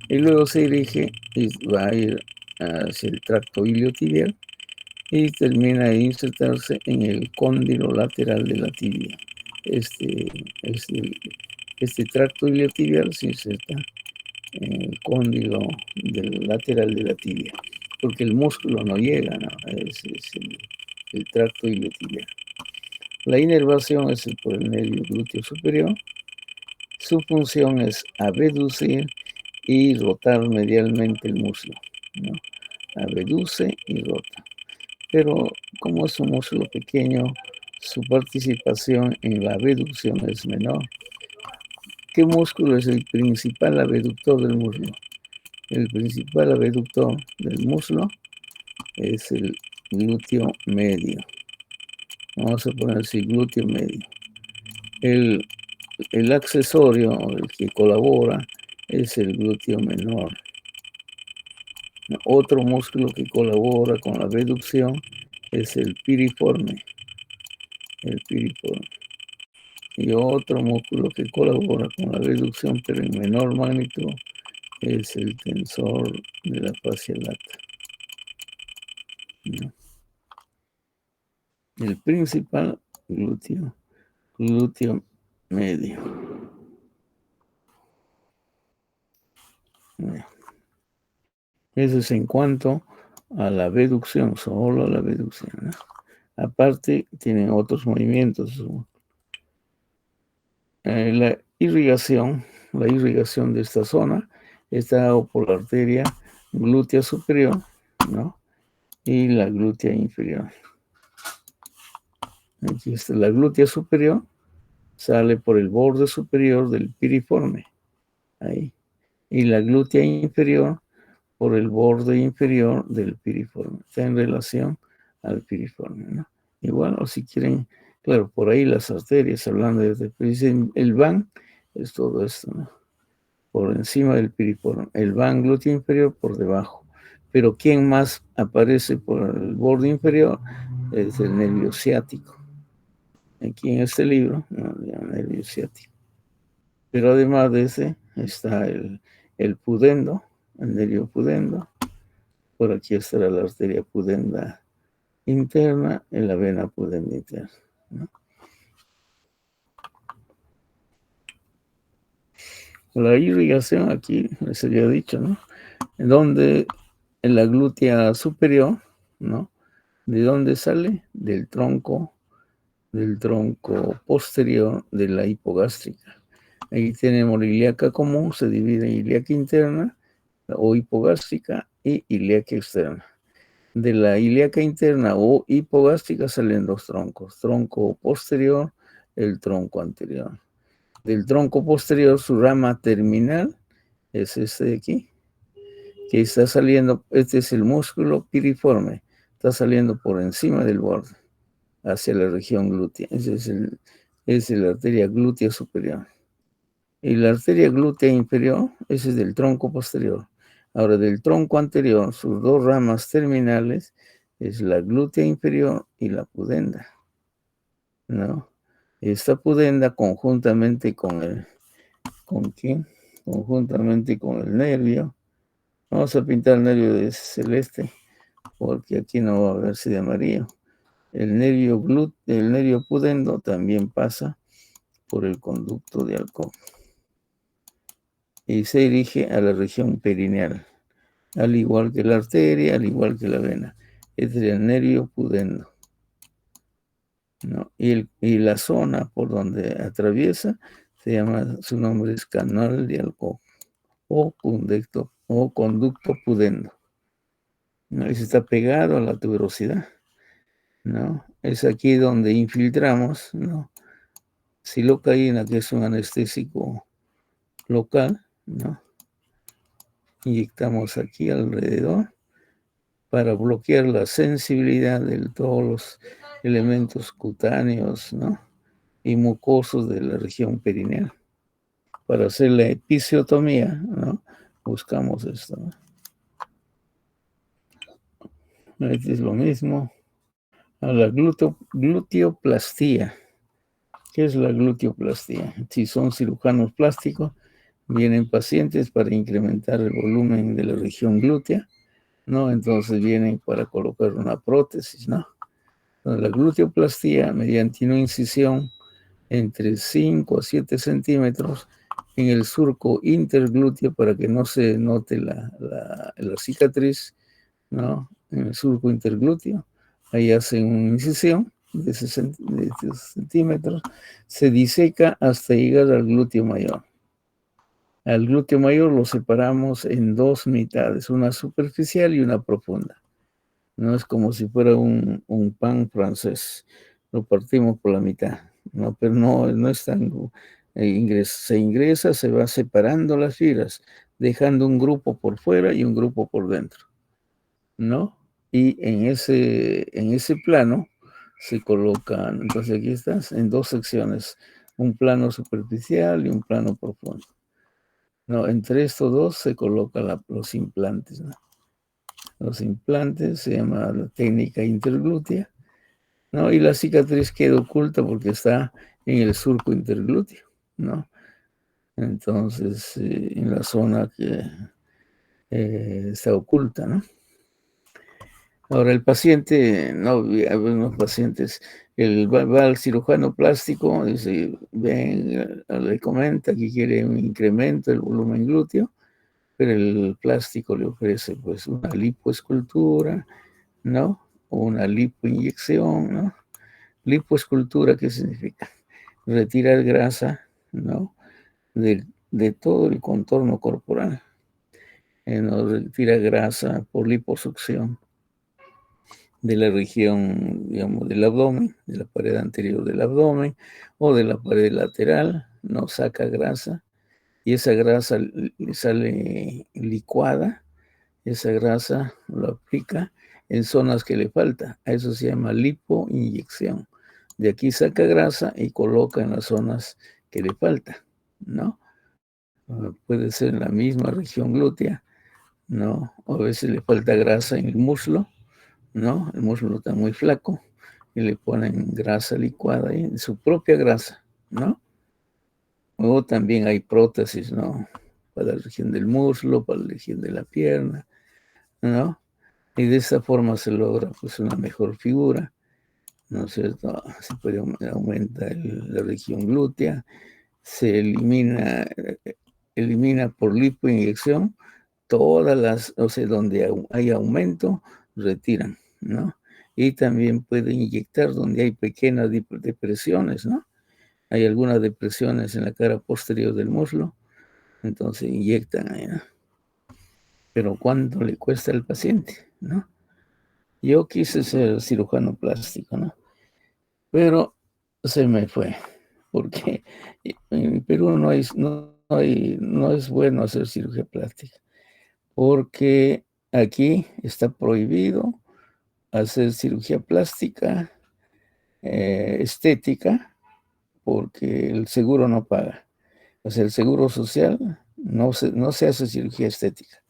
Y luego se dirige y va a ir hacia el tracto iliotibial y termina de insertarse en el cóndilo lateral de la tibia. Este tracto iliotibial se inserta en el cóndilo lateral de la tibia, porque el músculo no llega, ¿no? Es el tracto iliotibial. La inervación es por el nervio glúteo superior. Su función es abducir y rotar medialmente el muslo, ¿no? Abduce y rota. Pero como es un músculo pequeño, su participación en la abducción es menor. ¿Qué músculo es el principal abductor del muslo? El principal abductor del muslo es el glúteo medio. Vamos a poner así, glúteo medio. El accesorio, el que colabora, es el glúteo menor. Otro músculo que colabora con la abducción es el piriforme. Y otro músculo que colabora con la abducción, pero en menor magnitud, es el tensor de la fascia lata, ¿no? El principal glúteo medio. Bueno, eso es en cuanto a la abducción, solo la abducción, ¿no? Aparte, tienen otros movimientos. La irrigación de esta zona está dado por la arteria glútea superior, ¿no? Y la glútea inferior. Aquí está la glútea superior, sale por el borde superior del piriforme, ahí. Y la glútea inferior por el borde inferior del piriforme. Está en relación al piriforme, ¿no? Igual, o si quieren, claro, por ahí las arterias, hablando de el van, es todo esto, ¿no? Por encima del piriforme. El van glúteo inferior por debajo. Pero ¿quién más aparece por el borde inferior? Es el nervio ciático. Aquí en este libro, no, el nervio ciático. Pero además de ese está el pudendo, el nervio pudendo. Por aquí estará la arteria pudenda interna y la vena pudenda interna, ¿no? La irrigación aquí, les había dicho, ¿no? Donde en la glútea superior, ¿no? ¿De dónde sale? Del tronco posterior de la hipogástrica. Ahí tenemos la ilíaca común, se divide en ilíaca interna o hipogástrica y ilíaca externa. De la ilíaca interna o hipogástrica salen dos troncos, tronco posterior, el tronco anterior. Del tronco posterior, su rama terminal es este de aquí, que está saliendo, este es el músculo piriforme, está saliendo por encima del borde, hacia la región glútea. Esa es la arteria glútea superior. Y la arteria glútea inferior, ese es del tronco posterior. Ahora, del tronco anterior, sus dos ramas terminales es la glútea inferior y la pudenda, ¿no? Esta pudenda conjuntamente con el, ¿con quién? Conjuntamente con el nervio. Vamos a pintar el nervio de celeste, porque aquí no va a verse de amarillo. El nervio pudendo también pasa por el conducto de Alcón y se dirige a la región perineal, al igual que la arteria, al igual que la vena. Este es el nervio pudendo, ¿no? Y la zona por donde atraviesa se llama, su nombre es canal de Alcón o conducto pudendo, ¿no? Ese está pegado a la tuberosidad, ¿no? Es aquí donde infiltramos, ¿no? Silocaína, que es un anestésico local, ¿no? Inyectamos aquí alrededor para bloquear la sensibilidad de todos los elementos cutáneos, ¿no? Y mucosos de la región perineal. Para hacer la episiotomía, ¿no? Buscamos esto, ¿no? Este es lo mismo. A la gluteoplastía. ¿Qué es la gluteoplastía? Si son cirujanos plásticos, vienen pacientes para incrementar el volumen de la región glútea, ¿no? Entonces vienen para colocar una prótesis, ¿no? Entonces, la gluteoplastía, mediante una incisión entre 5 a 7 centímetros en el surco interglúteo para que no se note la cicatriz, ¿no? En el surco interglúteo. Ahí hacen una incisión de 60 centímetros, se diseca hasta llegar al glúteo mayor. Al glúteo mayor lo separamos en dos mitades, una superficial y una profunda. No es como si fuera un pan francés, lo partimos por la mitad, ¿no? Pero no es tan, se ingresa, se va separando las fibras, dejando un grupo por fuera y un grupo por dentro, ¿no? Y en ese plano se colocan, entonces aquí estás, en dos secciones, un plano superficial y un plano profundo, ¿no? Entre estos dos se colocan los implantes, ¿no? Los implantes se llama la técnica interglútea, ¿no? Y la cicatriz queda oculta porque está en el surco interglúteo, ¿no? Entonces, en la zona que está oculta, ¿no? Ahora, el paciente, no, algunos pacientes, va al cirujano plástico, dice, ven, le comenta que quiere un incremento del volumen glúteo, pero el plástico le ofrece, pues, una lipoescultura, ¿no? O una lipoinyección, ¿no? Lipoescultura, ¿qué significa? Retirar grasa, ¿no? De todo el contorno corporal. No retira grasa por liposucción de la región, digamos, del abdomen, de la pared anterior del abdomen o de la pared lateral, no saca grasa y esa grasa sale licuada, esa grasa lo aplica en zonas que le falta, a eso se llama lipoinyección. De aquí saca grasa y coloca en las zonas que le falta, ¿no? Puede ser en la misma región glútea, ¿no? O a veces le falta grasa en el muslo, ¿no? El muslo está muy flaco y le ponen grasa licuada ahí, su propia grasa, ¿no? Luego también hay prótesis, ¿no? para la región del muslo, para la región de la pierna, ¿no? Y de esta forma se logra pues una mejor figura, ¿no es cierto? Se puede aumentar la región glútea, se elimina por lipoinyección todas las, o sea, donde hay aumento, retiran, ¿no? Y también puede inyectar donde hay pequeñas depresiones, ¿no? Hay algunas depresiones en la cara posterior del muslo, entonces inyectan ahí, ¿no? Pero ¿cuánto le cuesta al paciente, no? Yo quise ser cirujano plástico, ¿no? Pero se me fue, porque en Perú no es bueno hacer cirugía plástica, porque aquí está prohibido hacer cirugía plástica estética, porque el seguro no paga. O sea, el seguro social no se hace cirugía estética,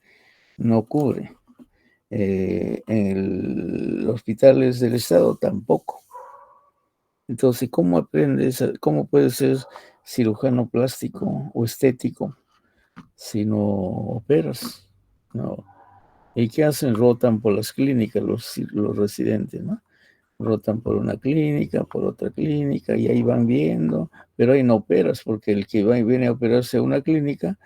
no cubre. En los hospitales del Estado tampoco. Entonces, ¿cómo aprendes, cómo puedes ser cirujano plástico o estético si no operas? No. ¿Y qué hacen? Rotan por las clínicas los residentes, ¿no? Rotan por una clínica, por otra clínica, y ahí van viendo, pero ahí no operas, porque el que va y viene a operarse a una clínica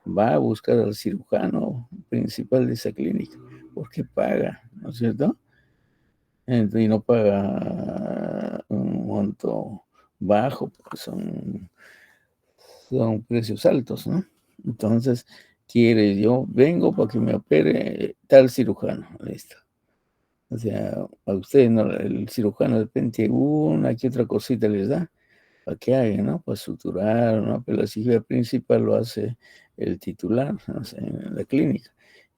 va a buscar al cirujano principal de esa clínica, porque paga, ¿no es cierto? Y no paga un monto bajo, porque son precios altos, ¿no? Entonces, yo vengo para que me opere tal cirujano, listo. O sea, a usted, ¿no? El cirujano de repente una que otra cosita les da para que hagan, ¿no? Para suturar, ¿no? Pero la cirugía principal lo hace el titular, ¿no? O sea, en la clínica.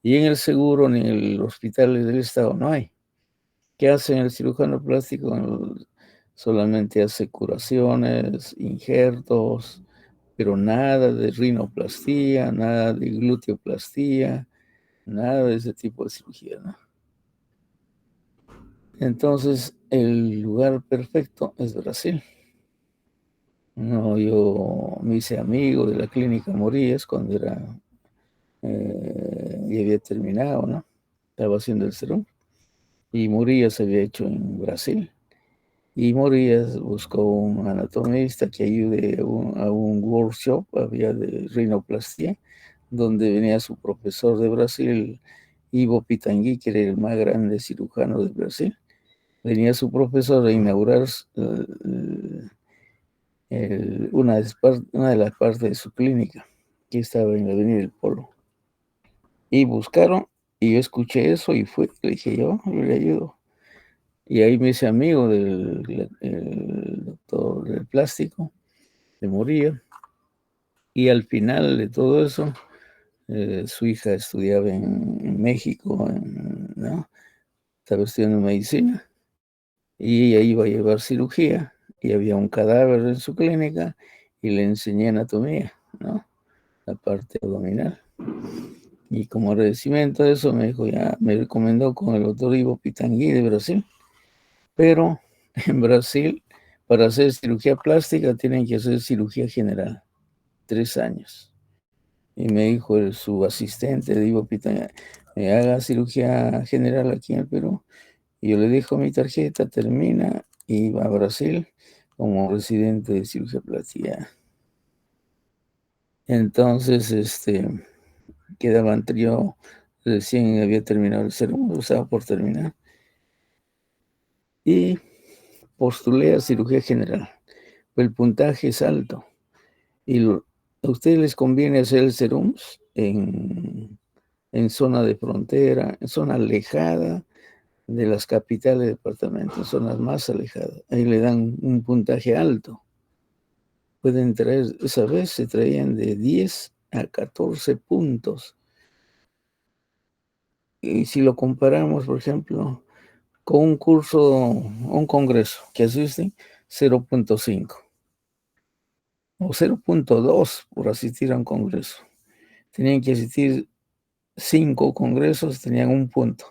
Y en el seguro ni en los hospitales del Estado no hay. ¿Qué hace el cirujano plástico? Solamente hace curaciones, injertos, pero nada de rinoplastía, nada de gluteoplastía, nada de ese tipo de cirugía, ¿no? Entonces, el lugar perfecto es Brasil. No, yo me hice amigo de la clínica Morías cuando ya había terminado, ¿no? Estaba haciendo el serum. Y Morías se había hecho en Brasil. Y Morías buscó un anatomista que ayude a un workshop, había de rinoplastia, donde venía su profesor de Brasil, Ivo Pitangui, que era el más grande cirujano de Brasil. Venía su profesor a inaugurar una de las partes de su clínica, que estaba en la Avenida del Polo. Y buscaron, y yo escuché eso y fui, le dije yo le ayudo. Y ahí me hice amigo el doctor del plástico, de Moría. Y al final de todo eso, su hija estudiaba en México, ¿no? Estaba estudiando medicina. Y ella iba a llevar cirugía. Y había un cadáver en su clínica y le enseñé anatomía, ¿no? La parte abdominal. Y como agradecimiento a eso, me dijo, ya, me recomendó con el doctor Ivo Pitangui de Brasil. Pero en Brasil, para hacer cirugía plástica, tienen que hacer cirugía general, 3 años. Y me dijo su asistente, de Ivo Pitangui, me haga cirugía general aquí en el Perú. Y yo le dejo mi tarjeta, termina y va a Brasil como residente de cirugía plástica. Entonces, quedaba entre yo, recién había terminado el serum, estaba por terminar. Y postulé a cirugía general. El puntaje es alto. Y a ustedes les conviene hacer el serum en zona de frontera, en zona alejada de las capitales de departamentos, zonas más alejadas. Ahí le dan un puntaje alto. Pueden traer, esa vez se traían de 10 a 14 puntos. Y si lo comparamos, por ejemplo, con un curso, un congreso que asisten, 0.5 o 0.2 por asistir a un congreso. Tenían que asistir 5 congresos, tenían un punto.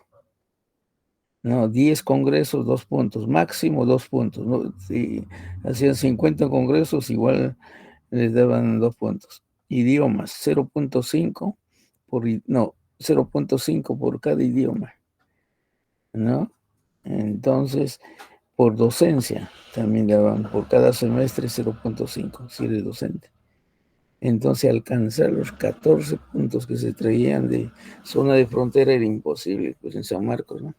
No, 10 congresos, 2 puntos, máximo 2 puntos. ¿No? Si hacían 50 congresos, igual les daban 2 puntos. idiomas, 0.5 no, 0.5 por cada idioma, ¿no? Entonces, por docencia, también daban por cada semestre 0.5, si eres docente. Entonces, alcanzar los 14 puntos que se traían de zona de frontera era imposible, pues en San Marcos, ¿no?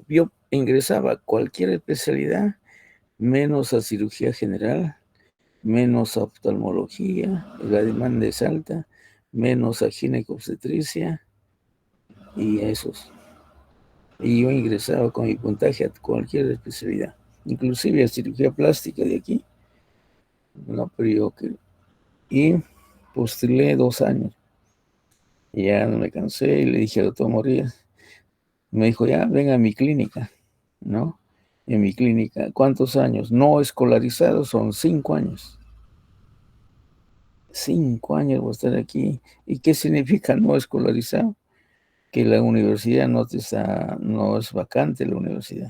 Yo ingresaba a cualquier especialidad, menos a cirugía general, menos a oftalmología, la demanda es alta, menos a ginecobstetricia y esos. Y yo ingresaba con mi puntaje a cualquier especialidad, inclusive a cirugía plástica de aquí, no, pero y postulé 2 años. Y ya no me cansé y le dije al doctor Morías, me dijo, ya, ven a mi clínica, ¿no? En mi clínica, ¿cuántos años? No escolarizados son 5 años. 5 años voy a estar aquí. ¿Y qué significa no escolarizado? Que la universidad no es vacante la universidad,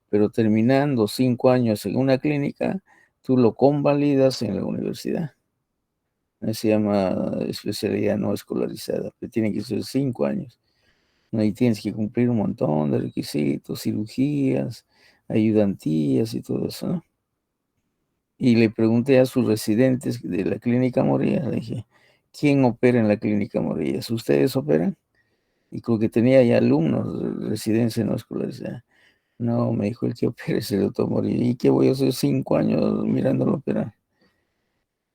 pero terminando 5 años en una clínica, tú lo convalidas en la universidad. Se llama especialidad no escolarizada, pero tiene que ser 5 años. Ahí tienes que cumplir un montón de requisitos, cirugías, ayudantías y todo eso, ¿no? Y le pregunté a sus residentes de la clínica Morías, le dije, ¿quién opera en la clínica Morías? ¿Ustedes operan? Y creo que tenía ya alumnos de residencia no escolarizada. No, me dijo, el que opera es el doctor Morías. ¿Y qué voy a hacer 5 años mirándolo operar?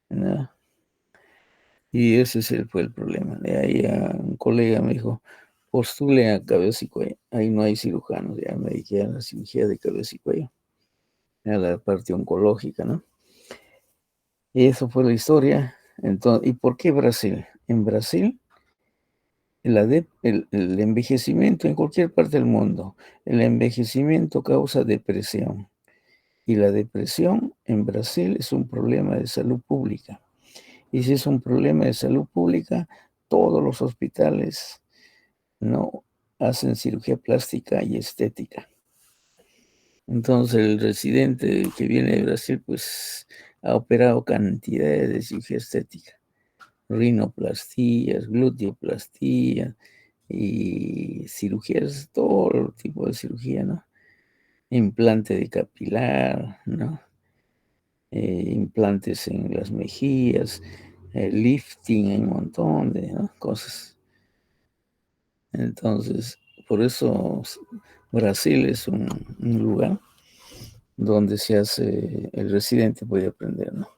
No. Y ese fue el problema. De ahí un colega me dijo, postule a cabeza y cuello. Ahí no hay cirujanos, ya me dediqué a la cirugía de cabeza y cuello, a la parte oncológica, ¿no? Y eso fue la historia. Entonces, ¿y por qué Brasil? En Brasil, el envejecimiento en cualquier parte del mundo, el envejecimiento causa depresión. Y la depresión en Brasil es un problema de salud pública. Y si es un problema de salud pública, todos los hospitales no hacen cirugía plástica y estética. Entonces el residente que viene de Brasil, pues ha operado cantidades de cirugía estética, rinoplastías, gluteoplastías y cirugías, todo tipo de cirugía, ¿no? Implante de capilar, ¿no? Implantes en las mejillas, lifting, un montón de, ¿no?, cosas. Entonces, por eso Brasil es un lugar donde se hace, el residente puede aprender, ¿no?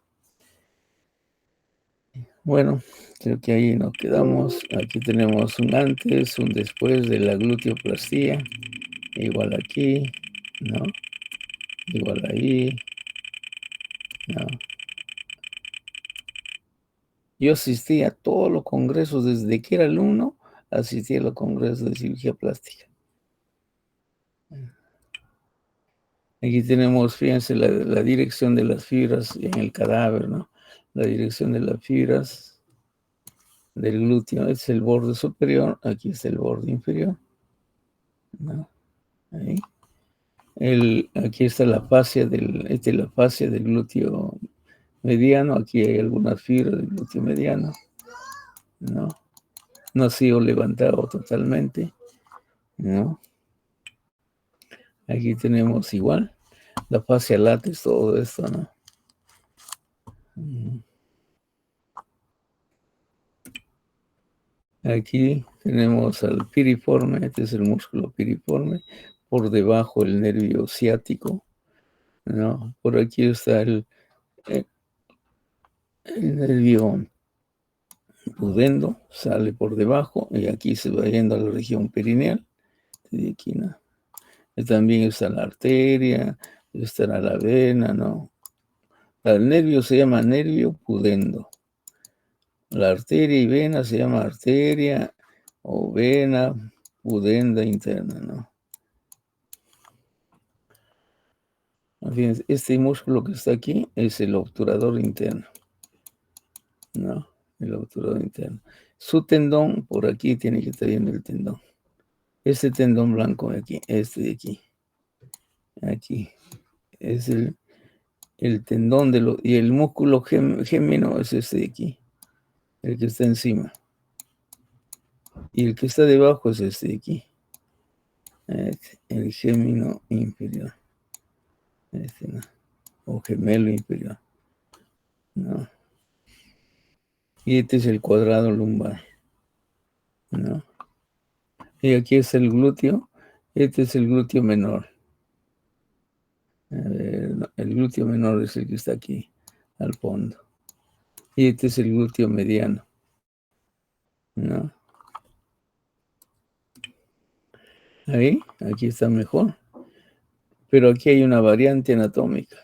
Bueno, creo que ahí nos quedamos. Aquí tenemos un antes, un después de la gluteoplastía. Igual aquí, ¿no? Igual ahí, ¿no? Yo asistí a todos los congresos, desde que era alumno, asistí a los congresos de cirugía plástica. Aquí tenemos, fíjense, la dirección de las fibras en el cadáver, ¿no? La dirección de las fibras del glúteo es el borde superior, aquí está el borde inferior, ¿no? Ahí. Aquí está la fascia la fascia del glúteo mediano, aquí hay algunas fibras del glúteo mediano, ¿no? No ha sido levantado totalmente, ¿no? Aquí tenemos igual la fascia látex, todo esto, ¿no? Aquí tenemos al piriforme, este es el músculo piriforme, por debajo el nervio ciático, ¿no? Por aquí está el nervio pudendo, sale por debajo y aquí se va yendo a la región perineal. De aquí, ¿no? Y también está la arteria, estará la vena, ¿no? El nervio se llama nervio pudendo. La arteria y vena se llama arteria o vena pudenda interna, ¿no? Fíjense, este músculo que está aquí es el obturador interno, ¿no? El obturador interno. Su tendón, por aquí tiene que estar viendo el tendón. Este tendón blanco de aquí, este de aquí. Aquí. Es el tendón y el músculo gémino es este de aquí. el que está encima. Y el que está debajo es este de aquí. El gémino inferior. Este no. O gemelo inferior. No. Y este es el cuadrado lumbar. ¿No? Y aquí es el glúteo. Este es el glúteo menor. A ver, no, el glúteo menor es el que está aquí, al fondo. Y este es el glúteo mediano. ¿No? Ahí, aquí está mejor. Pero aquí hay una variante anatómica.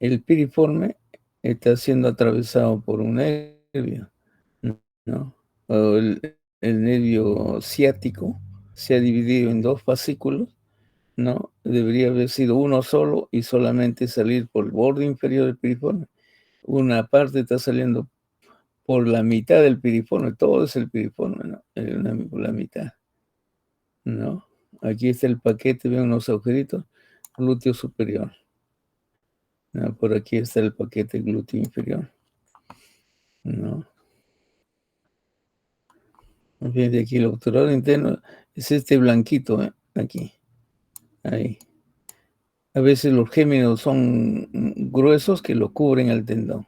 El piriforme está siendo atravesado por un nervio, ¿no? O el nervio ciático se ha dividido en dos fascículos, ¿no? Debería haber sido uno solo y solamente salir por el borde inferior del piriforme. Una parte está saliendo por la mitad del piriforme, todo es el piriforme, ¿no? Por la mitad, ¿no? Aquí está el paquete, ven unos agujeritos, glúteo superior. ¿No? Por aquí está el paquete glúteo inferior, ¿no? Fíjate aquí el obturador interno es este blanquito, aquí, ahí. A veces los géminos son gruesos que lo cubren al tendón.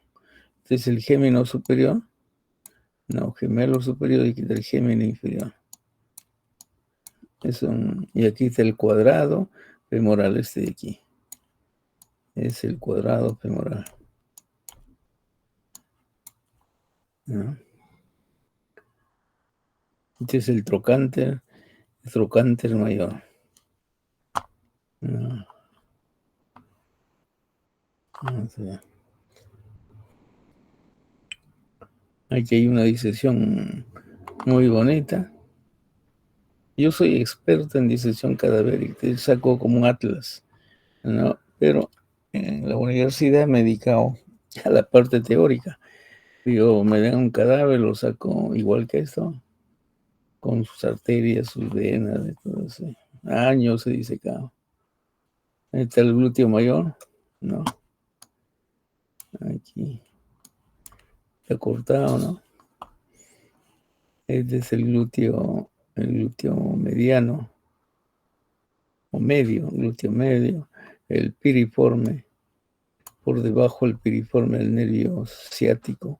Este es el gémino superior, no, gemelo superior y aquí está el gémino inferior. Y aquí está el cuadrado femoral, este de aquí. Es el cuadrado femoral, ¿no? Este es el trocánter mayor, ¿no? Vamos a ver. Aquí hay una disección muy bonita. Yo soy experto en disección cadavérica, saco como un atlas, ¿no? Pero en la universidad me he dedicado a la parte teórica. Yo me dan un cadáver, lo saco igual que esto, con sus arterias, sus venas, de todo eso. Años he disecado. Ahí está el glúteo mayor, ¿no? Aquí está cortado, ¿no? Este es el glúteo mediano, o medio, glúteo medio, el piriforme, por debajo el piriforme del nervio ciático,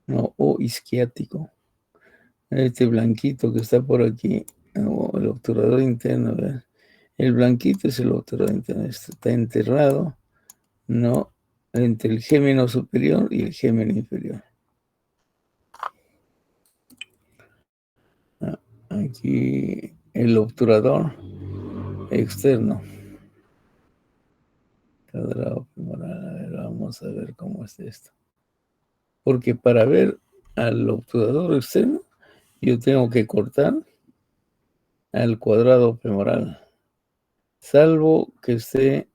¿no? O isquiático. Este blanquito que está por aquí, o el obturador interno, ¿verdad? El blanquito es el obturador interno, está enterrado, ¿no? Entre el gémino superior y el gémino inferior. Aquí el obturador externo. Cuadrado femoral. A ver, vamos a ver cómo es esto. Porque para ver al obturador externo, yo tengo que cortar al cuadrado femoral, salvo que esté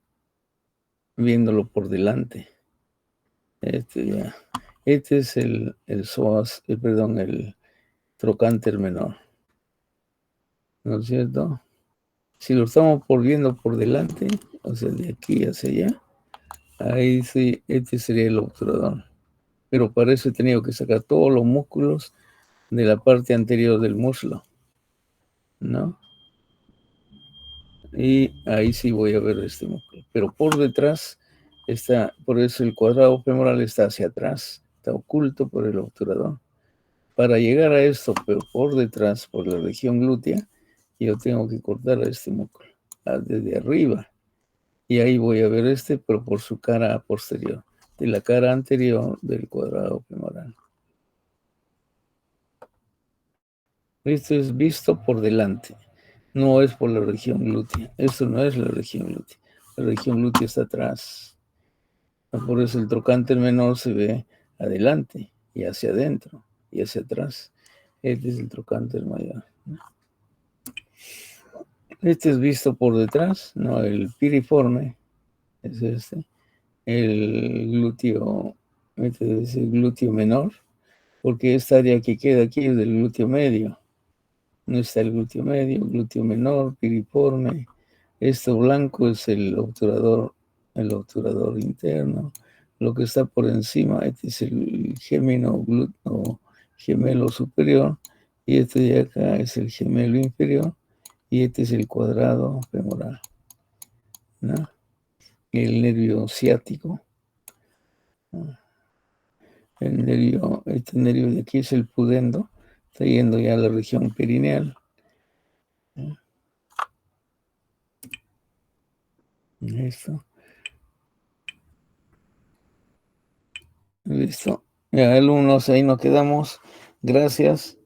viéndolo por delante. Este es el psoas, perdón, el trocánter menor, ¿no es cierto? Si lo estamos viendo por delante, o sea, de aquí hacia allá, ahí sí, este sería el obturador. Pero para eso he tenido que sacar todos los músculos de la parte anterior del muslo, ¿no? Y ahí sí voy a ver este músculo. Pero por detrás está, por eso el cuadrado femoral está hacia atrás, está oculto por el obturador. Para llegar a esto, pero por detrás, por la región glútea, yo tengo que cortar a este músculo, desde arriba. Y ahí voy a ver pero por su cara posterior, de la cara anterior del cuadrado femoral. Esto es visto por delante, no es por la región glútea. Esto no es la región glútea. La región glútea está atrás. Por eso el trocánter menor se ve adelante y hacia adentro y hacia atrás. Este es el trocánter mayor. Este es visto por detrás, no, el piriforme es este. El glúteo, este es el glúteo menor, porque esta área que queda aquí es del glúteo medio. No está el glúteo medio, glúteo menor, piriforme. Esto blanco es el obturador interno. lo que está por encima, este es el gemelo glúteo, gemelo superior, y este de acá es el gemelo inferior, y este es el cuadrado femoral, ¿no? El nervio ciático, ¿no? El nervio, este nervio de aquí es el pudendo, está yendo ya a la región perineal, ¿no? Esto, listo. Ya, alumnos, ahí nos quedamos. Gracias.